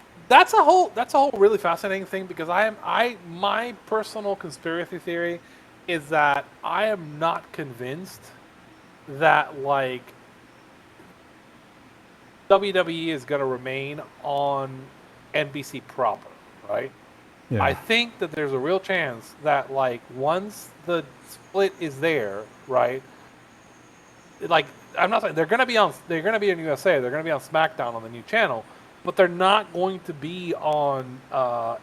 a whole really fascinating thing because my personal conspiracy theory is that I am not convinced that like WWE is going to remain on NBC proper, right? I Yeah. think that there's a real chance that like once the split is there, right? Like I'm not saying they're gonna be in USA, they're gonna be on SmackDown on the new channel, but they're not going to be on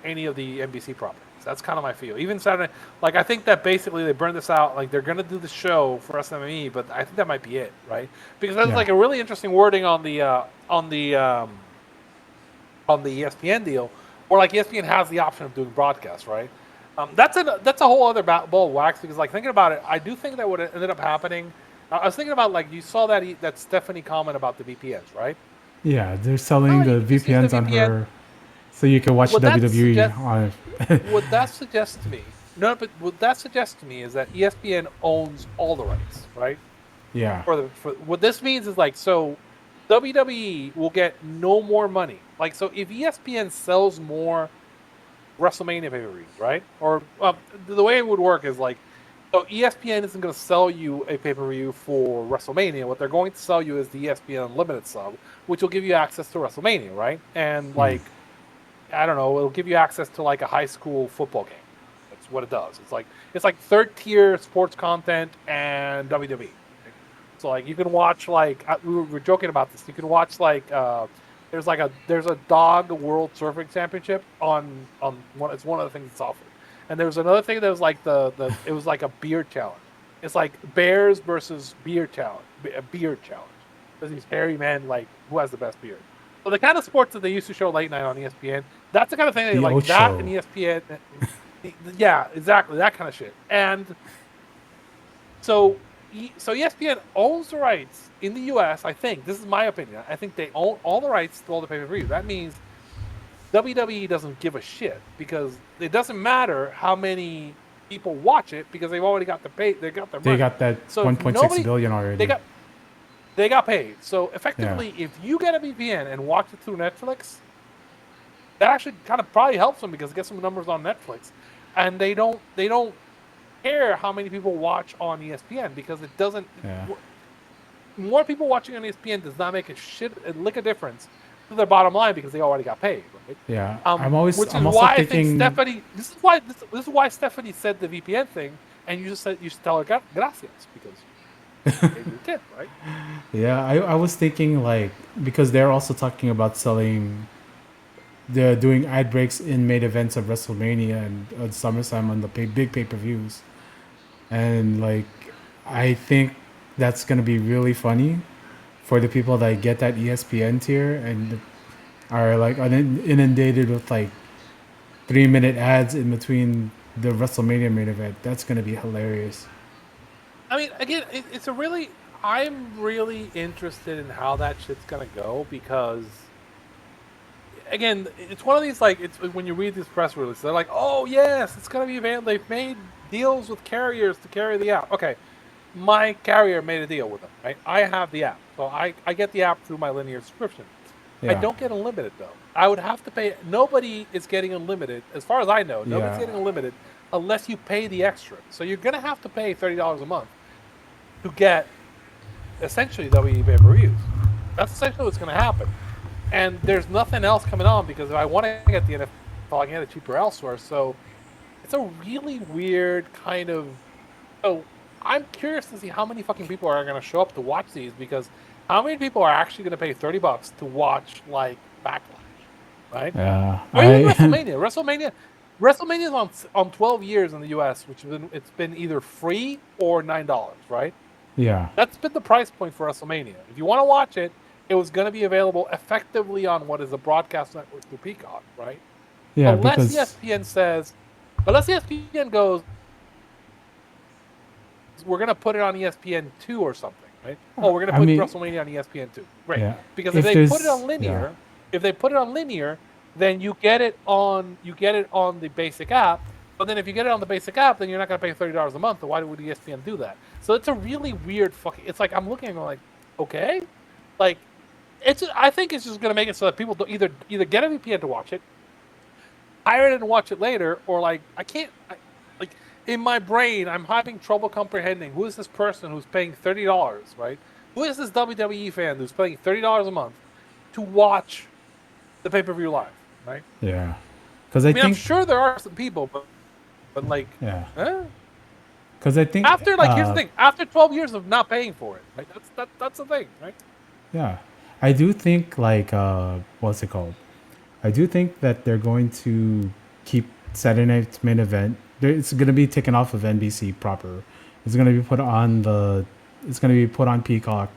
any of the NBC properties. That's kind of my feel. Even Saturday, like I think that basically they burned this out. Like they're gonna do the show for SME, but I think that might be it, right? Because that's Yeah. like a really interesting wording on the ESPN deal, where like ESPN has the option of doing broadcasts, right? That's a whole other ball of wax because like thinking about it, I do think that what ended up happening. I was thinking about like you saw that Stephanie comment about the VPNs, right? Yeah. They're Oh, selling you the can just use the VPNs on VPN. her so you can watch What that WWE suggests, on. what that suggests to me, no, but what that suggests to me is that ESPN owns all the rights, right? Yeah. For what this means is like so WWE will get no more money. Like so, if ESPN sells more WrestleMania pay-per-views, right? Or the way it would work is like, so ESPN isn't going to sell you a pay-per-view for WrestleMania. What they're going to sell you is the ESPN Unlimited sub, which will give you access to WrestleMania, right? And like, I don't know, it'll give you access to like a high school football game. That's what it does. It's like third tier sports content and WWE. So like you can watch like we were joking about this. You can watch like there's a dog world surfing championship on one. It's one of the things that's offered. And there was another thing that was like the it was like a beard challenge. It's like bears versus beard challenge, a beard challenge. There's these hairy men like who has the best beard. So the kind of sports that they used to show late night on ESPN, that's the kind of thing they The like that and Ocho. ESPN. Yeah, exactly that kind of shit. And so So ESPN owns the rights in the U.S. I think this is my opinion. I think they own all the rights to all the pay-per-view. That means WWE doesn't give a shit because it doesn't matter how many people watch it because they've already got the pay. They got their They money. got that So if 1.6 nobody, billion they already. got paid. So Yeah. effectively, if you get a VPN and watch it through Netflix, that actually kind of probably helps them because it gets some numbers on Netflix, and they don't care how many people watch on ESPN because it doesn't. Yeah. More people watching on ESPN does not make a lick of difference to their bottom line because they already got paid, right? Yeah. Which is I'm also why I think thinking. Stephanie. This is why Stephanie said the VPN thing, and you just said you should tell her gracias because you gave your tip, right? Yeah, I was thinking like because they're also talking about selling, they're doing ad breaks in main events of WrestleMania and SummerSlam on the big pay-per-views, and like I think that's gonna be really funny for the people that get that ESPN tier and are like inundated with like 3 minute ads in between the WrestleMania main event. That's gonna be hilarious. I mean, again, it's a really. I'm really interested in how that shit's gonna go because again, it's one of these like it's when you read these press releases, they're like, "Oh yes, it's gonna be available." They've made deals with carriers to carry the app. Okay, my carrier made a deal with them. Right, I have the app, so I get the app through my linear subscription. I Yeah, don't get unlimited though. I would have to pay. Nobody is getting unlimited, as far as I know. Nobody's yeah, getting unlimited unless you pay the extra. So you're gonna have to pay $30 a month to get essentially WWE pay-per-views. That's essentially what's going to happen. And there's nothing else coming on because if I want to get the NFL, I can get it cheaper elsewhere. So it's a really weird kind of. So I'm curious to see how many fucking people are going to show up to watch these because how many people are actually going to pay $30 to watch like Backlash, right? yeah. Or even I WrestleMania is on 12 years in the U.S., which it's been either free or $9, right? yeah, That's been the price point for WrestleMania. If you want to watch it, it was going to be available effectively on what is a broadcast network through Peacock, right? yeah. Unless Because ESPN says, unless ESPN goes, we're going to put it on ESPN2 or something, right? Oh, we're going to I put mean, WrestleMania on ESPN2. Great. yeah. Because if If they put it there's on yeah, linear, then you get it on the basic app. But then if you get it on the basic app, then you're not going to pay $30 a month. So why would ESPN do that? So it's a really weird fucking. It's like I'm looking and I'm like, okay, like it's. I think it's just going to make it so that people don't either get a VPN to watch it, hire it and watch it later, or like I can't. Like in my brain, I'm having trouble comprehending who is this person who's paying $30, right? Who is this WWE fan who's paying $30 a month to watch the pay-per-view live, right? yeah. Because I I mean, I'm think sure there are some people, but like, yeah. eh? Because I think After here's the thing: after 12 years of not paying for it, right? That's the thing, right? yeah, I do think like what's it called? I do think that they're going to keep Saturday Night's main event. It's going to be taken off of NBC proper. It's going to be put on the. It's going to be put on Peacock,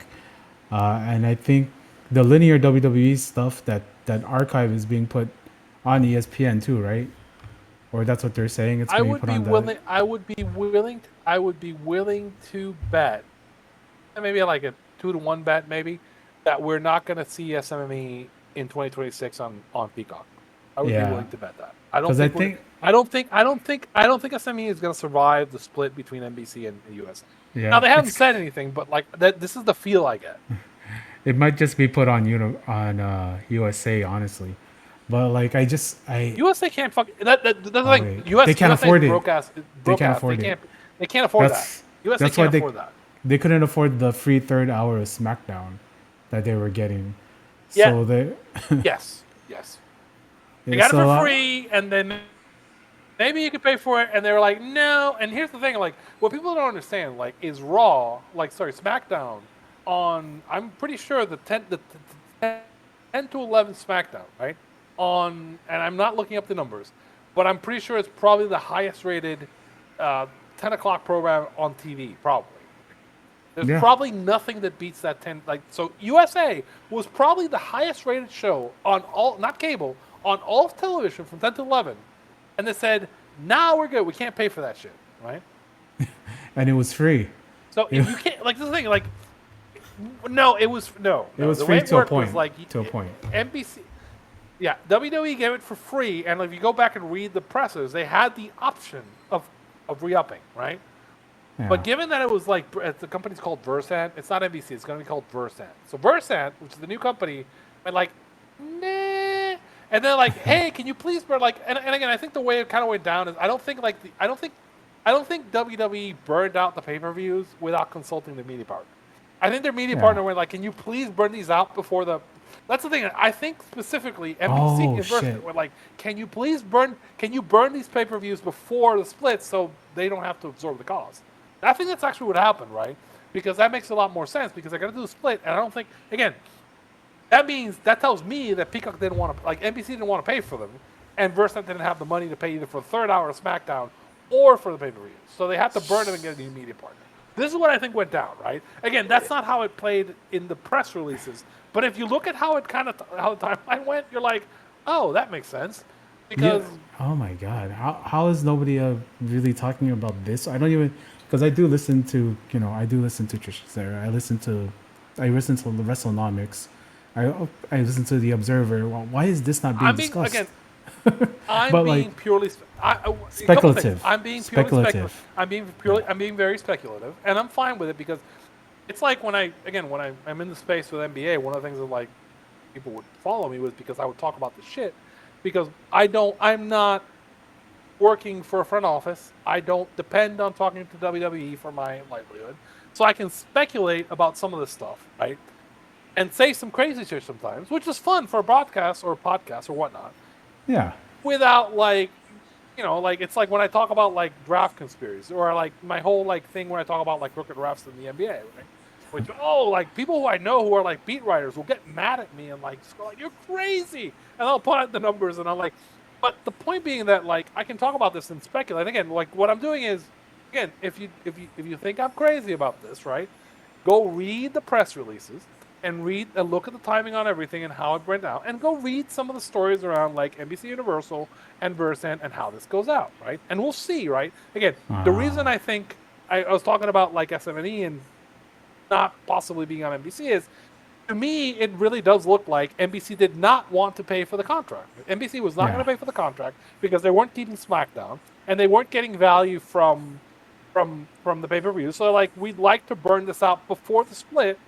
and I think the linear WWE stuff that archive is being put on ESPN too, right? Or that's what they're saying. It's I going to be would put be on the. willing. I would be willing to bet, and maybe like a 2-to-1 bet, maybe that we're not going to see SMME in 2026 on Peacock. I would be Yeah, willing to bet that. I don't because I think we're. think I don't think SME is going to survive the split between NBC and USA. Now yeah, they haven't said anything, but like that, this is the feel I get. it might just be put on USA, honestly. But like I USA can't fuck that's oh like wait, they can't USA's afford it. broadcast They can't broadcast. afford it. They can't afford that. That's USA that's why can't afford that. they couldn't afford the free third hour of SmackDown that they were getting. Yeah. So they Yes. Yes. They yeah, got it for so free, and then maybe you could pay for it, and they were like, no. And here's the thing, like what people don't understand, like is Raw, SmackDown on. I'm pretty sure the 10 to 11 SmackDown, right? And I'm not looking up the numbers, but I'm pretty sure it's probably the highest rated 10 o'clock program on TV, probably. There's yeah, probably nothing that beats that 10. Like so, USA was probably the highest rated show on all, not cable, on all of television from 10 to 11, and they said, "Nah, we're good. We can't pay for that shit." Right? and it was free. So you can't like this is the thing like no, it was It no. was The way free it to a worked was point. like To a point. NBC. Yeah, WWE gave it for free, and if you go back and read the presses, they had the option of re-upping, right? Yeah. But given that it was like the company's called Versant, it's not NBC. It's going to be called Versant. So Versant, which is the new company, went like, nah, and then like, hey, can you please burn like, and again, I think the way it kind of went down is I don't think like I don't think WWE burned out the pay-per-views without consulting the media partner. I think their media Yeah. partner went like, can you please burn these out before the. That's the thing. I think specifically NBC Oh and Versant shit. were like, can you please burn? Can you burn these pay-per-views before the split so they don't have to absorb the cost? I think that's actually what happened, right? Because that makes a lot more sense because they're going to do a split, and I don't think again. That tells me that Peacock didn't want to like NBC didn't want to pay for them, and Versant didn't have the money to pay either for the third hour of SmackDown or for the pay-per-views. So they had to burn it and get a new media partner. This is what I think went down, right? Again, that's not how it played in the press releases, but if you look at how it how the timeline went, you're like, oh, that makes sense Yeah. because Oh my god. How is nobody really talking about this? I don't even because I do listen to I do listen to Trish Sarah. I listen to the WrestleNomics. I listen to the Observer. Why is this not being I'm being discussed? again. I'm But like being purely a couple things. speculative, I'm being purely speculative. speculative. I'm being very speculative, and I'm fine with it because it's like when I'm in the space with NBA. One of the things that like people would follow me was because I would talk about the shit because I'm not working for a front office. I don't depend on talking to WWE for my livelihood, so I can speculate about some of this stuff, right? And say some crazy shit sometimes, which is fun for a broadcast or a podcast or whatnot Yeah. without like like it's like when I talk about like draft conspiracies or like my whole like thing when I talk about like crooked refs in the NBA, right? Which like people who I know who are like beat writers will get mad at me and like just go like you're crazy, and I'll put out the numbers and I'm like, but the point being that like I can talk about this and speculate. Again, like what I'm doing is again if you think I'm crazy about this, right? Go read the press releases and read and look at the timing on everything and how it went out, and go read some of the stories around like NBC Universal and Versant and how this goes out, right? And we'll see, right? Again, the reason I think I was talking about like SM&E and not possibly being on NBC is, to me, it really does look like NBC did not want to pay for the contract. NBC was not going to pay for the contract because they weren't keeping SmackDown and they weren't getting value from the pay-per-view. So like, we'd like to burn this out before the split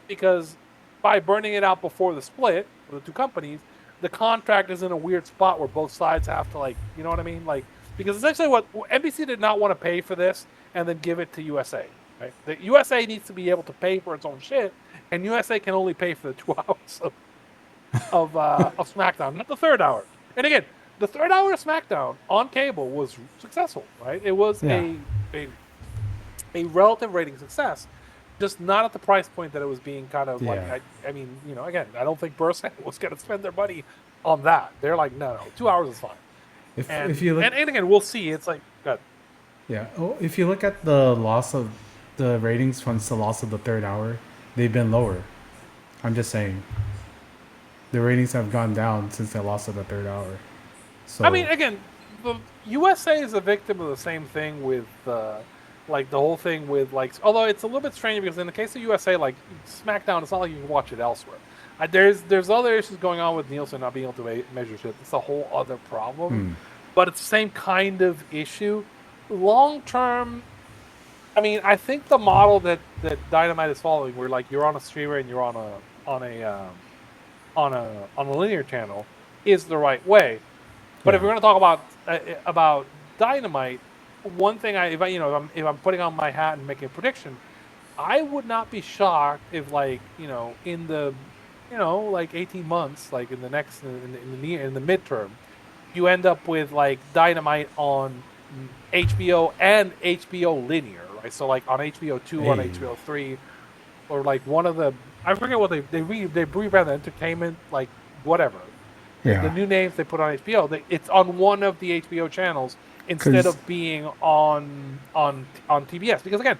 because by burning it out before the split for the two companies, the contract is in a weird spot where both sides have to like, you know what I mean? Like, because essentially what NBC did not want to pay for this and then give it to USA, right? The USA needs to be able to pay for its own shit, and USA can only pay for the 2 hours of SmackDown, not the third hour. And again, the third hour of SmackDown on cable was successful, right? It was a relative rating success, just not at the price point that it was being kind of like. I mean, again, I don't think Burst was going to spend their money on that. They're like, no, 2 hours is fine. If you look, and again, we'll see. It's like, good. Yeah. Oh, if you look at the loss of the ratings since the loss of the third hour, they've been lower. I'm just saying. The ratings have gone down since the loss of the third hour. So I mean, again, the USA is a victim of the same thing with like the whole thing with like. Although it's a little bit strange because in the case of USA, like SmackDown, it's not like you can watch it elsewhere. There's other issues going on with Nielsen not being able to measure shit. It's a whole other problem. But it's the same kind of issue. Long term, I mean, I think the model that Dynamite is following, where like you're on a streamer and you're on a linear channel, is the right way. But if we're going to talk about Dynamite, one thing if I'm putting on my hat and making a prediction, I would not be shocked if like in the like 18 months, like in the next in the midterm, you end up with like Dynamite on HBO and HBO linear, right? So like on HBO 2, on HBO 3, or like one of the I forget what they rebrand the entertainment, like whatever. The new names they put on HBO, it's on one of the HBO channels instead of being on TBS. Because again,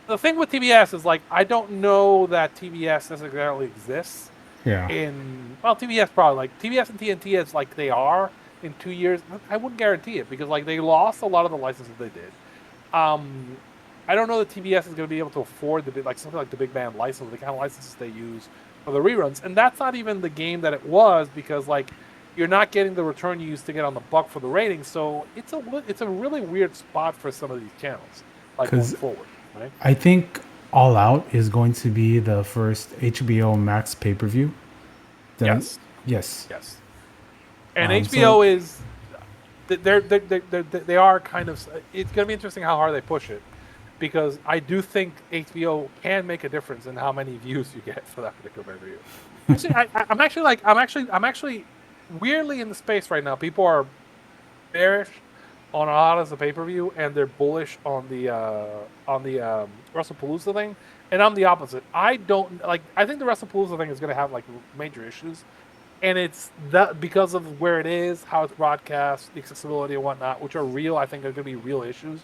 the thing with TBS is like I don't know that TBS necessarily exists. TBS probably like TBS and TNT is like they are in 2 years. I wouldn't guarantee it because like they lost a lot of the licenses they did. I don't know that TBS is going to be able to afford something like the big band license, the kind of licenses they use for the reruns, and that's not even the game that it was, because like you're not getting the return you used to get on the buck for the ratings. So it's a really weird spot for some of these channels, like going Because forward, right? I think All Out is going to be the first HBO Max pay per view. Yes, Yes. yes. And So HBO is they are kind of. It's going to be interesting how hard they push it, because I do think HBO can make a difference in how many views you get for that particular pay-per-view. Actually, I'm actually weirdly in the space right now. People are bearish on a lot as a pay-per-view, and they're bullish on the WrestlePalooza thing. And I'm the opposite. I don't like. I think the WrestlePalooza thing is going to have like major issues, and it's that because of where it is, how it's broadcast, the accessibility and whatnot, which are real. I think are going to be real issues.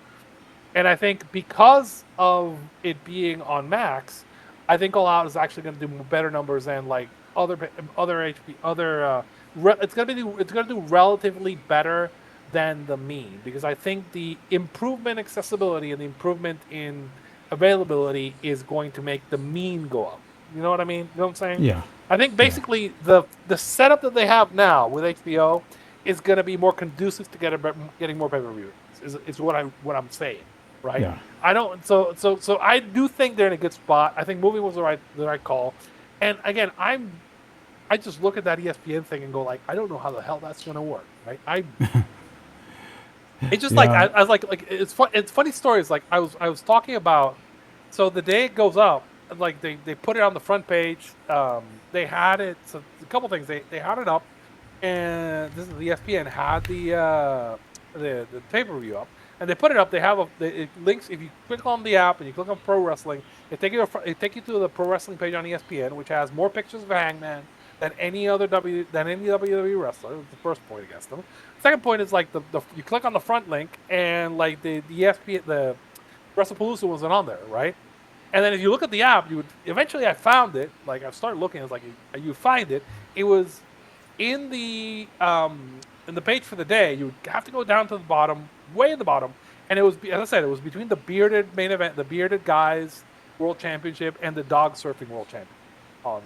And I think because of it being on Max, I think All Out is actually going to do better numbers than like other HP other. It's going to do relatively better than the mean, because I think the improvement in accessibility and the improvement in availability is going to make the mean go up. You know what I mean? You know what I'm saying? yeah, I think yeah, basically the setup that they have now with HBO is going to be more conducive to getting more pay-per-view. Is what I'm saying, right? yeah. I don't. So I do think they're in a good spot. I think moving was the right call. And again, I just look at that ESPN thing and go like, I don't know how the hell that's going to work, right? It's just like Yeah. I was like it's fun. It's funny stories. Like I was talking about. So the day it goes up, like they put it on the front page. They had it. So a couple things. They had it up, and this is the ESPN had the pay per view up, and they put it up. They have it links. If you click on the app and you click on Pro Wrestling, it take you to the Pro Wrestling page on ESPN, which has more pictures of Hangman than any WWE wrestler. That's the first point against them. Second point is like the you click on the front link, and like the ESPN the WrestlePalooza wasn't on there, right? And then if you look at the app, you would eventually I found it. Like I started looking, it's like you find it. It was in the page for the day. You would have to go down to the bottom, way at the bottom, and it was, as I said, it was between the bearded main event, the bearded guys world championship, and the dog surfing world championship. On,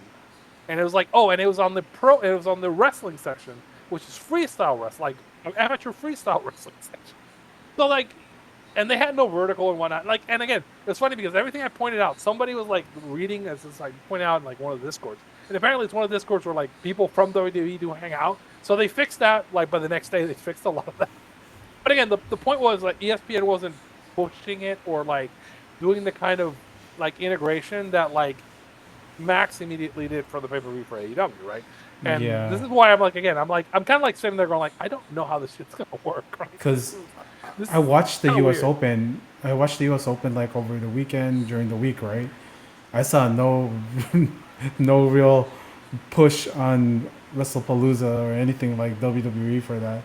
and it was like, oh, and it was on the wrestling section, which is freestyle wrestling, like amateur freestyle wrestling section. So like, and they had no vertical and whatnot. Like, and again, it's funny because everything I pointed out, somebody was like reading as I pointed out in like one of the discords, and apparently it's one of the discords where like people from WWE do hang out. So they fixed that. Like by the next day, they fixed a lot of that. But again, the point was like ESPN wasn't pushing it or like doing the kind of like integration that like Max immediately did for the pay-per-view for AEW, right? And this Yeah. is why I'm like, again, I'm kind of like sitting there going like, I don't know how this shit's gonna work, right? Because This I is watched the kind of U.S. weird. Open. I watched the U.S. Open like over the weekend during the week, right? I saw no, no real push on WrestlePalooza or anything like WWE for that.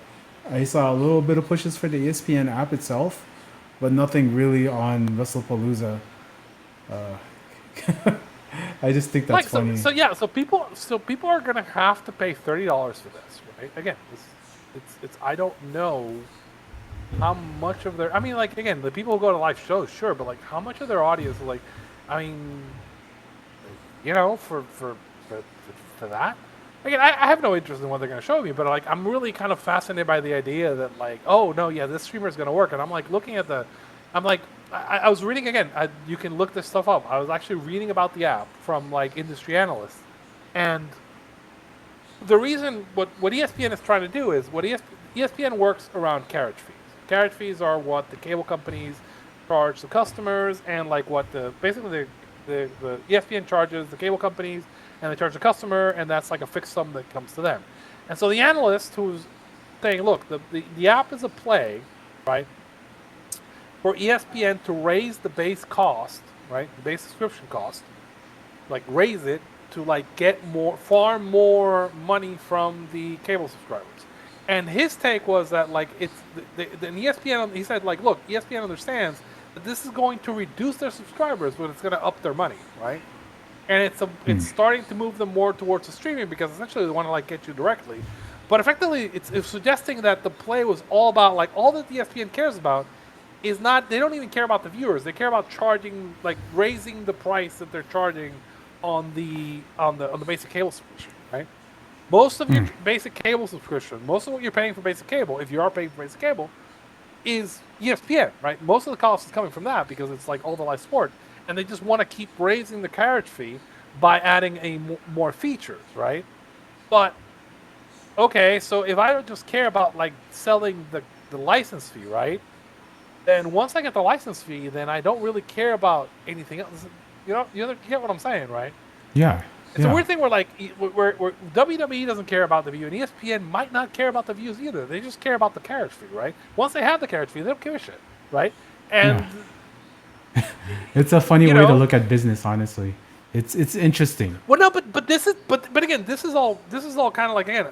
I saw a little bit of pushes for the ESPN app itself, but nothing really on WrestlePalooza. Uh, I just think that's Like so, funny. so yeah, so people are gonna have to pay $30 for this, right? Again, it's I don't know how much of their. I mean, like again, the people who go to live shows, sure, but like how much of their audience, like, I mean, for that. Again, I have no interest in what they're going to show me, but like I'm really kind of fascinated by the idea that like, oh no, yeah, this streamer is going to work, and I'm like looking at I'm like, I was reading again. You can look this stuff up. I was actually reading about the app from like industry analysts, and the reason what ESPN is trying to do is ESPN works around carriage fees. Carriage fees are what the cable companies charge the customers, and like what basically the ESPN charges the cable companies, and they charge the customer, and that's like a fixed sum that comes to them. And so the analyst who's saying, look, the app is a play, right, for ESPN to raise the base cost, right, the base subscription cost, like raise it to like get far more money from the cable subscribers. And his take was that like it's the ESPN. He said like, look, ESPN understands that this is going to reduce their subscribers, but it's going to up their money, right? And it's starting to move them more towards the streaming because essentially they want to like get you directly. But effectively, it's suggesting that the play was all about like all that the ESPN cares about is not. They don't even care about the viewers. They care about charging, like raising the price that they're charging on the basic cable subscription, right? Most of your basic cable subscription, most of what you're paying for basic cable, if you are paying for basic cable, is ESPN, right? Most of the cost is coming from that because it's like all the live sport, and they just want to keep raising the carriage fee by adding more features, right? But okay, so if I don't just care about like selling the license fee, right? Then once I get the license fee, then I don't really care about anything else. You get what I'm saying, right? Yeah. It's a weird thing where like where WWE doesn't care about the view, and ESPN might not care about the views either. They just care about the carriage fee, right? Once they have the carriage fee, they don't give a shit, right? And it's a funny way to look at business, honestly. It's interesting. Well, no, but this is but again, this is all kind of like again.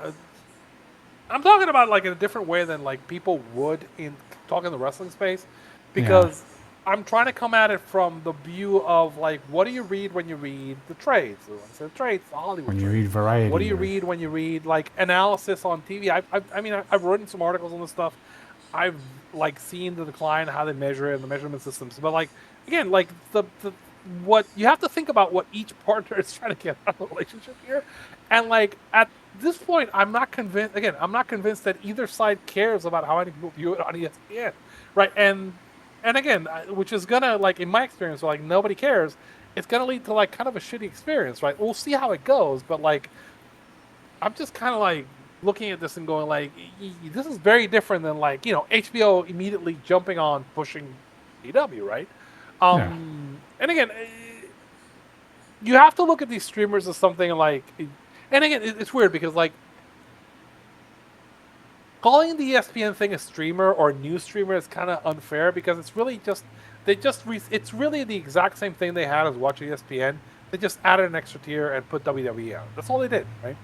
I'm talking about like in a different way than like people would in talking the wrestling space, because I'm trying to come at it from the view of like, what do you read when you read the trades? The trades, the Hollywood. When you trades. read Variety. What do you read when you read like analysis on TV? I mean, I've written some articles on this stuff. I've like seen the decline, how they measure it, and the measurement systems. But like again, like the what you have to think about what each partner is trying to get out of the relationship here, and like at this point, I'm not convinced. Again, I'm not convinced that either side cares about how many people view it on ESPN, right? And again, which is gonna like in my experience, like nobody cares. It's gonna lead to like kind of a shitty experience, right? We'll see how it goes, but like I'm just kind of like looking at this and going like, this is very different than like HBO immediately jumping on pushing EW, right? And again, you have to look at these streamers as something like, and again, it's weird because like calling the ESPN thing a streamer or a news streamer is kind of unfair because it's really just it's really the exact same thing they had as watching ESPN. They just added an extra tier and put WWE out. That's all they did, right?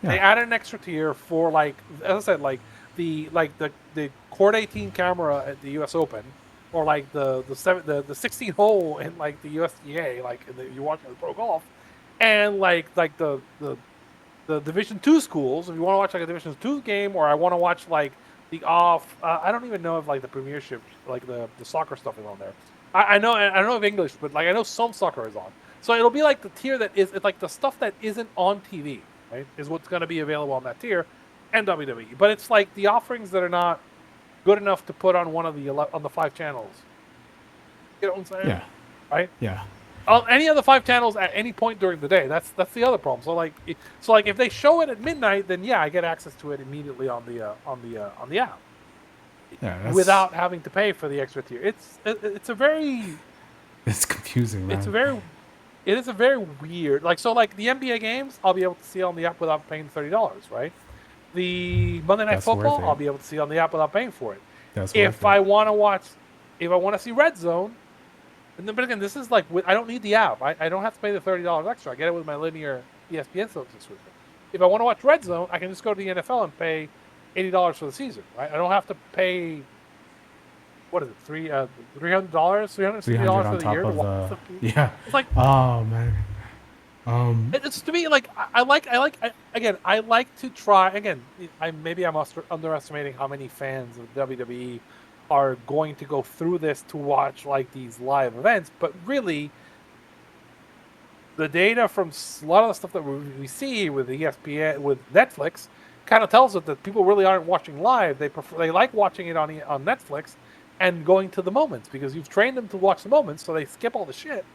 Yeah. They added an extra tier for like, as I said, like the Court 18 camera at the U.S. Open, or like the 16 hole in like the USDA, like you're watching the Pro Golf, and like the Division 2 schools. If you want to watch like a Division 2 game, or I want to watch like the off, I don't even know if like the Premiership, like the soccer stuff is on there. I don't know if English, but like I know some soccer is on. So it'll be like the tier that is, it's like the stuff that isn't on TV, right? Is what's going to be available on that tier, and WWE. But it's like the offerings that are not good enough to put on one of the 5 channels. You know what I'm saying? Yeah. Right? Yeah. On any of the 5 channels at any point during the day. That's the other problem. So like if they show it at midnight, then yeah, I get access to it immediately on the app. Yeah, without having to pay for the extra tier. It's a very confusing, man. It is a very weird, like, so like the NBA games I'll be able to see on the app without paying $30, right? The Monday Night Football I'll be able to see on the app without paying for it. If I want to see Red Zone, but again, this is like, I don't need the app. I don't have to pay the $30 extra. I get it with my linear ESPN subscription. If I want to watch Red Zone, I can just go to the NFL and pay $80 for the season, right? I don't have to pay, what is it, $300, $360 for the year? Yeah. It's like, oh man. It's to me like I like to try again. Maybe I'm underestimating how many fans of WWE are going to go through this to watch like these live events, but really, the data from a lot of the stuff that we see with ESPN, with Netflix, kind of tells us that people really aren't watching live. They like watching it on Netflix and going to the moments because you've trained them to watch the moments, so they skip all the shit.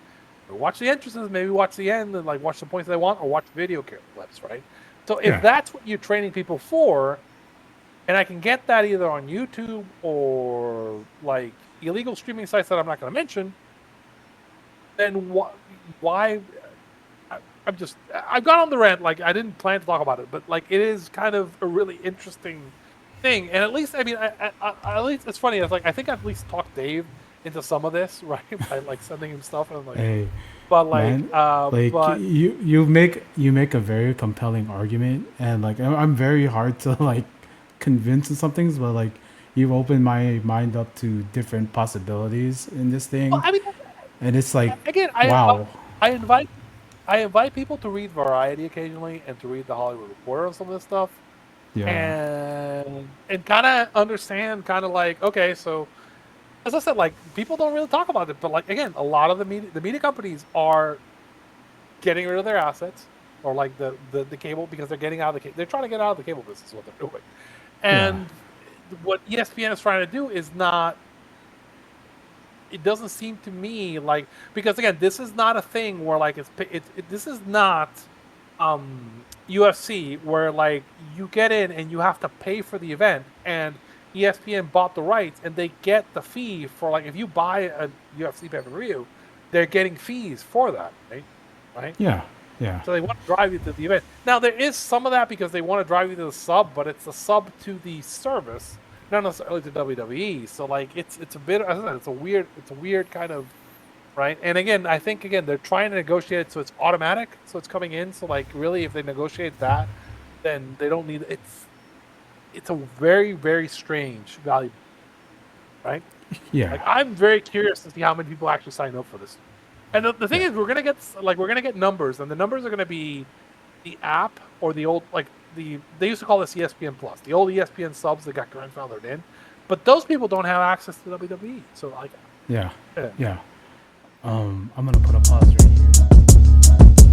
Watch the entrances, maybe watch the end, and like watch the points they want, or watch video clips, right? So if that's what you're training people for, and I can get that either on YouTube or like illegal streaming sites that I'm not going to mention, then why? I've gone on the rant. Like I didn't plan to talk about it, but like it is kind of a really interesting thing. And at least, I mean, at least it's funny. It's like I think I've at least talked Dave into some of this, right? By like sending him stuff, and I'm like, hey, but like, man, but you make a very compelling argument, and like I'm very hard to like convince of some things, but like you've opened my mind up to different possibilities in this thing. Well, I mean, and it's like, again, wow. I invite people to read Variety occasionally and to read the Hollywood Reporter on some of this stuff, and kind of understand, kind of like, okay, so as I said, like people don't really talk about it, but like again, a lot of the media companies are getting rid of their assets or like the cable because they're getting out of the they're trying to get out of the cable business. Is what they're doing, Yeah. and what ESPN is trying to do is not. It doesn't seem to me like because again, this is not a thing where like this is not UFC where like you get in and you have to pay for the event and ESPN bought the rights and they get the fee for like if you buy a UFC pay-per-view, they're getting fees for that, right? Right? Yeah. Yeah. So they want to drive you to the event. Now there is some of that because they want to drive you to the sub, but it's a sub to the service, not necessarily to WWE. So like it's a bit as I said, it's a weird kind of right. And again, I think again they're trying to negotiate it so it's automatic, so it's coming in. So like really, if they negotiate that, then they don't need it's a very very strange value, right? Yeah. Like I'm very curious to see how many people actually sign up for this. And the thing Yeah. is, we're gonna get numbers, and the numbers are gonna be the app or the old like they used to call this ESPN Plus, the old ESPN subs that got grandfathered in, but those people don't have access to WWE. So like, Yeah. yeah. Yeah. I'm gonna put a pause right here.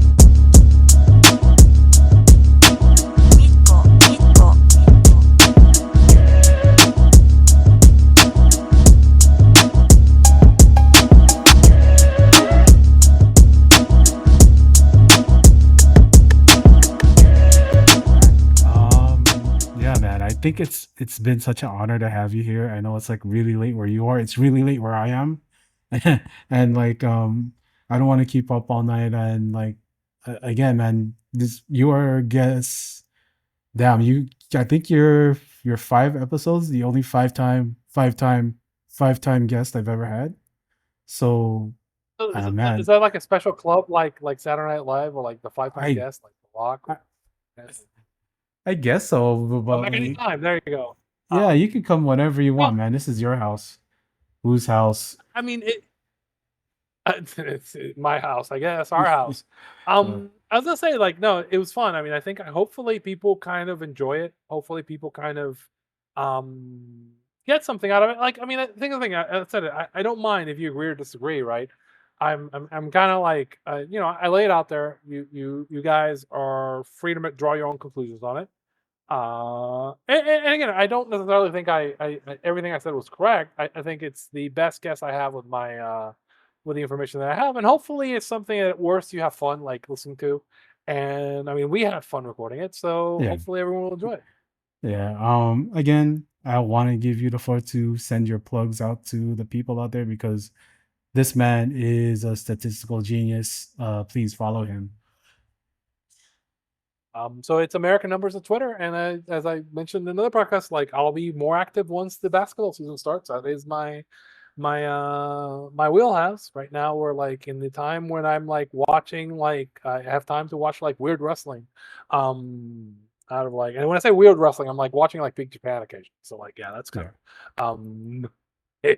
Yeah, man. I think it's been such an honor to have you here. I know it's like really late where you are. It's really late where I am. And like I don't want to keep up all night and like again, man, this you are a guest. Damn, you I think you're 5 episodes, the only five time guest I've ever had. So So is man, that like a special club like Saturday Night Live or like the 5 time I, guest like The Rock? I I guess so, Come but back like anytime. There you go. yeah, you can come whenever you Well, want, man. This is your house. Whose house? I mean it. It's my house, I guess, our house. Uh, I was gonna say, like, no, it was fun. I mean, I think hopefully people kind of enjoy it. Hopefully people kind of um get something out of it. Like, I mean, I think the thing I said it, I don't mind if you agree or disagree, right? I'm kind of like you know, I lay it out there. You guys are free to draw your own conclusions on it. And again, I don't necessarily think everything I said was correct. I think it's the best guess I have with my with the information that I have, and hopefully it's something that at worst you have fun like listening to. And I mean, we had fun recording it, so yeah, hopefully everyone will enjoy it. yeah. Again, I want to give you the floor to send your plugs out to the people out there because this man is a statistical genius. Please follow him. So it's American Numbers on Twitter, and as I mentioned in another podcast, like I'll be more active once the basketball season starts. That is my wheelhouse right now. We're like in the time when I'm like watching, like I have time to watch like weird wrestling, out of like, and when I say weird wrestling, I'm like watching like Big Japan occasionally. So like, yeah, that's kind Yeah,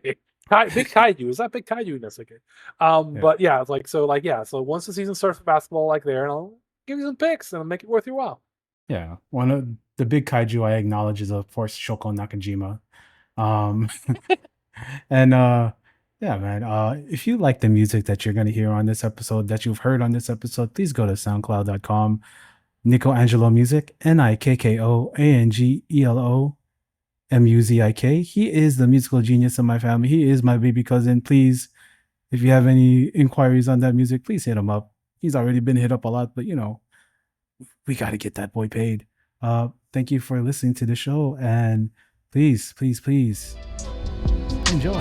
of big kaiju. Is that big kaiju? That's okay. yeah, But yeah, it's like so like yeah. So once the season starts for basketball, like there, and I'll give you some picks and I'll make it worth your while. yeah. One of the big kaiju I acknowledge is of course Shoko Nakajima. Um, and yeah, man. If you like the music that you're gonna hear on this episode, that you've heard on this episode, please go to SoundCloud.com. Nico Angelo Music, NIKKOANGELOMUZIK. He is the musical genius of my family. He is my baby cousin. Please, if you have any inquiries on that music, please hit him up. He's already been hit up a lot, but you know, we got to get that boy paid. Thank you for listening to the show, and please, please, please enjoy.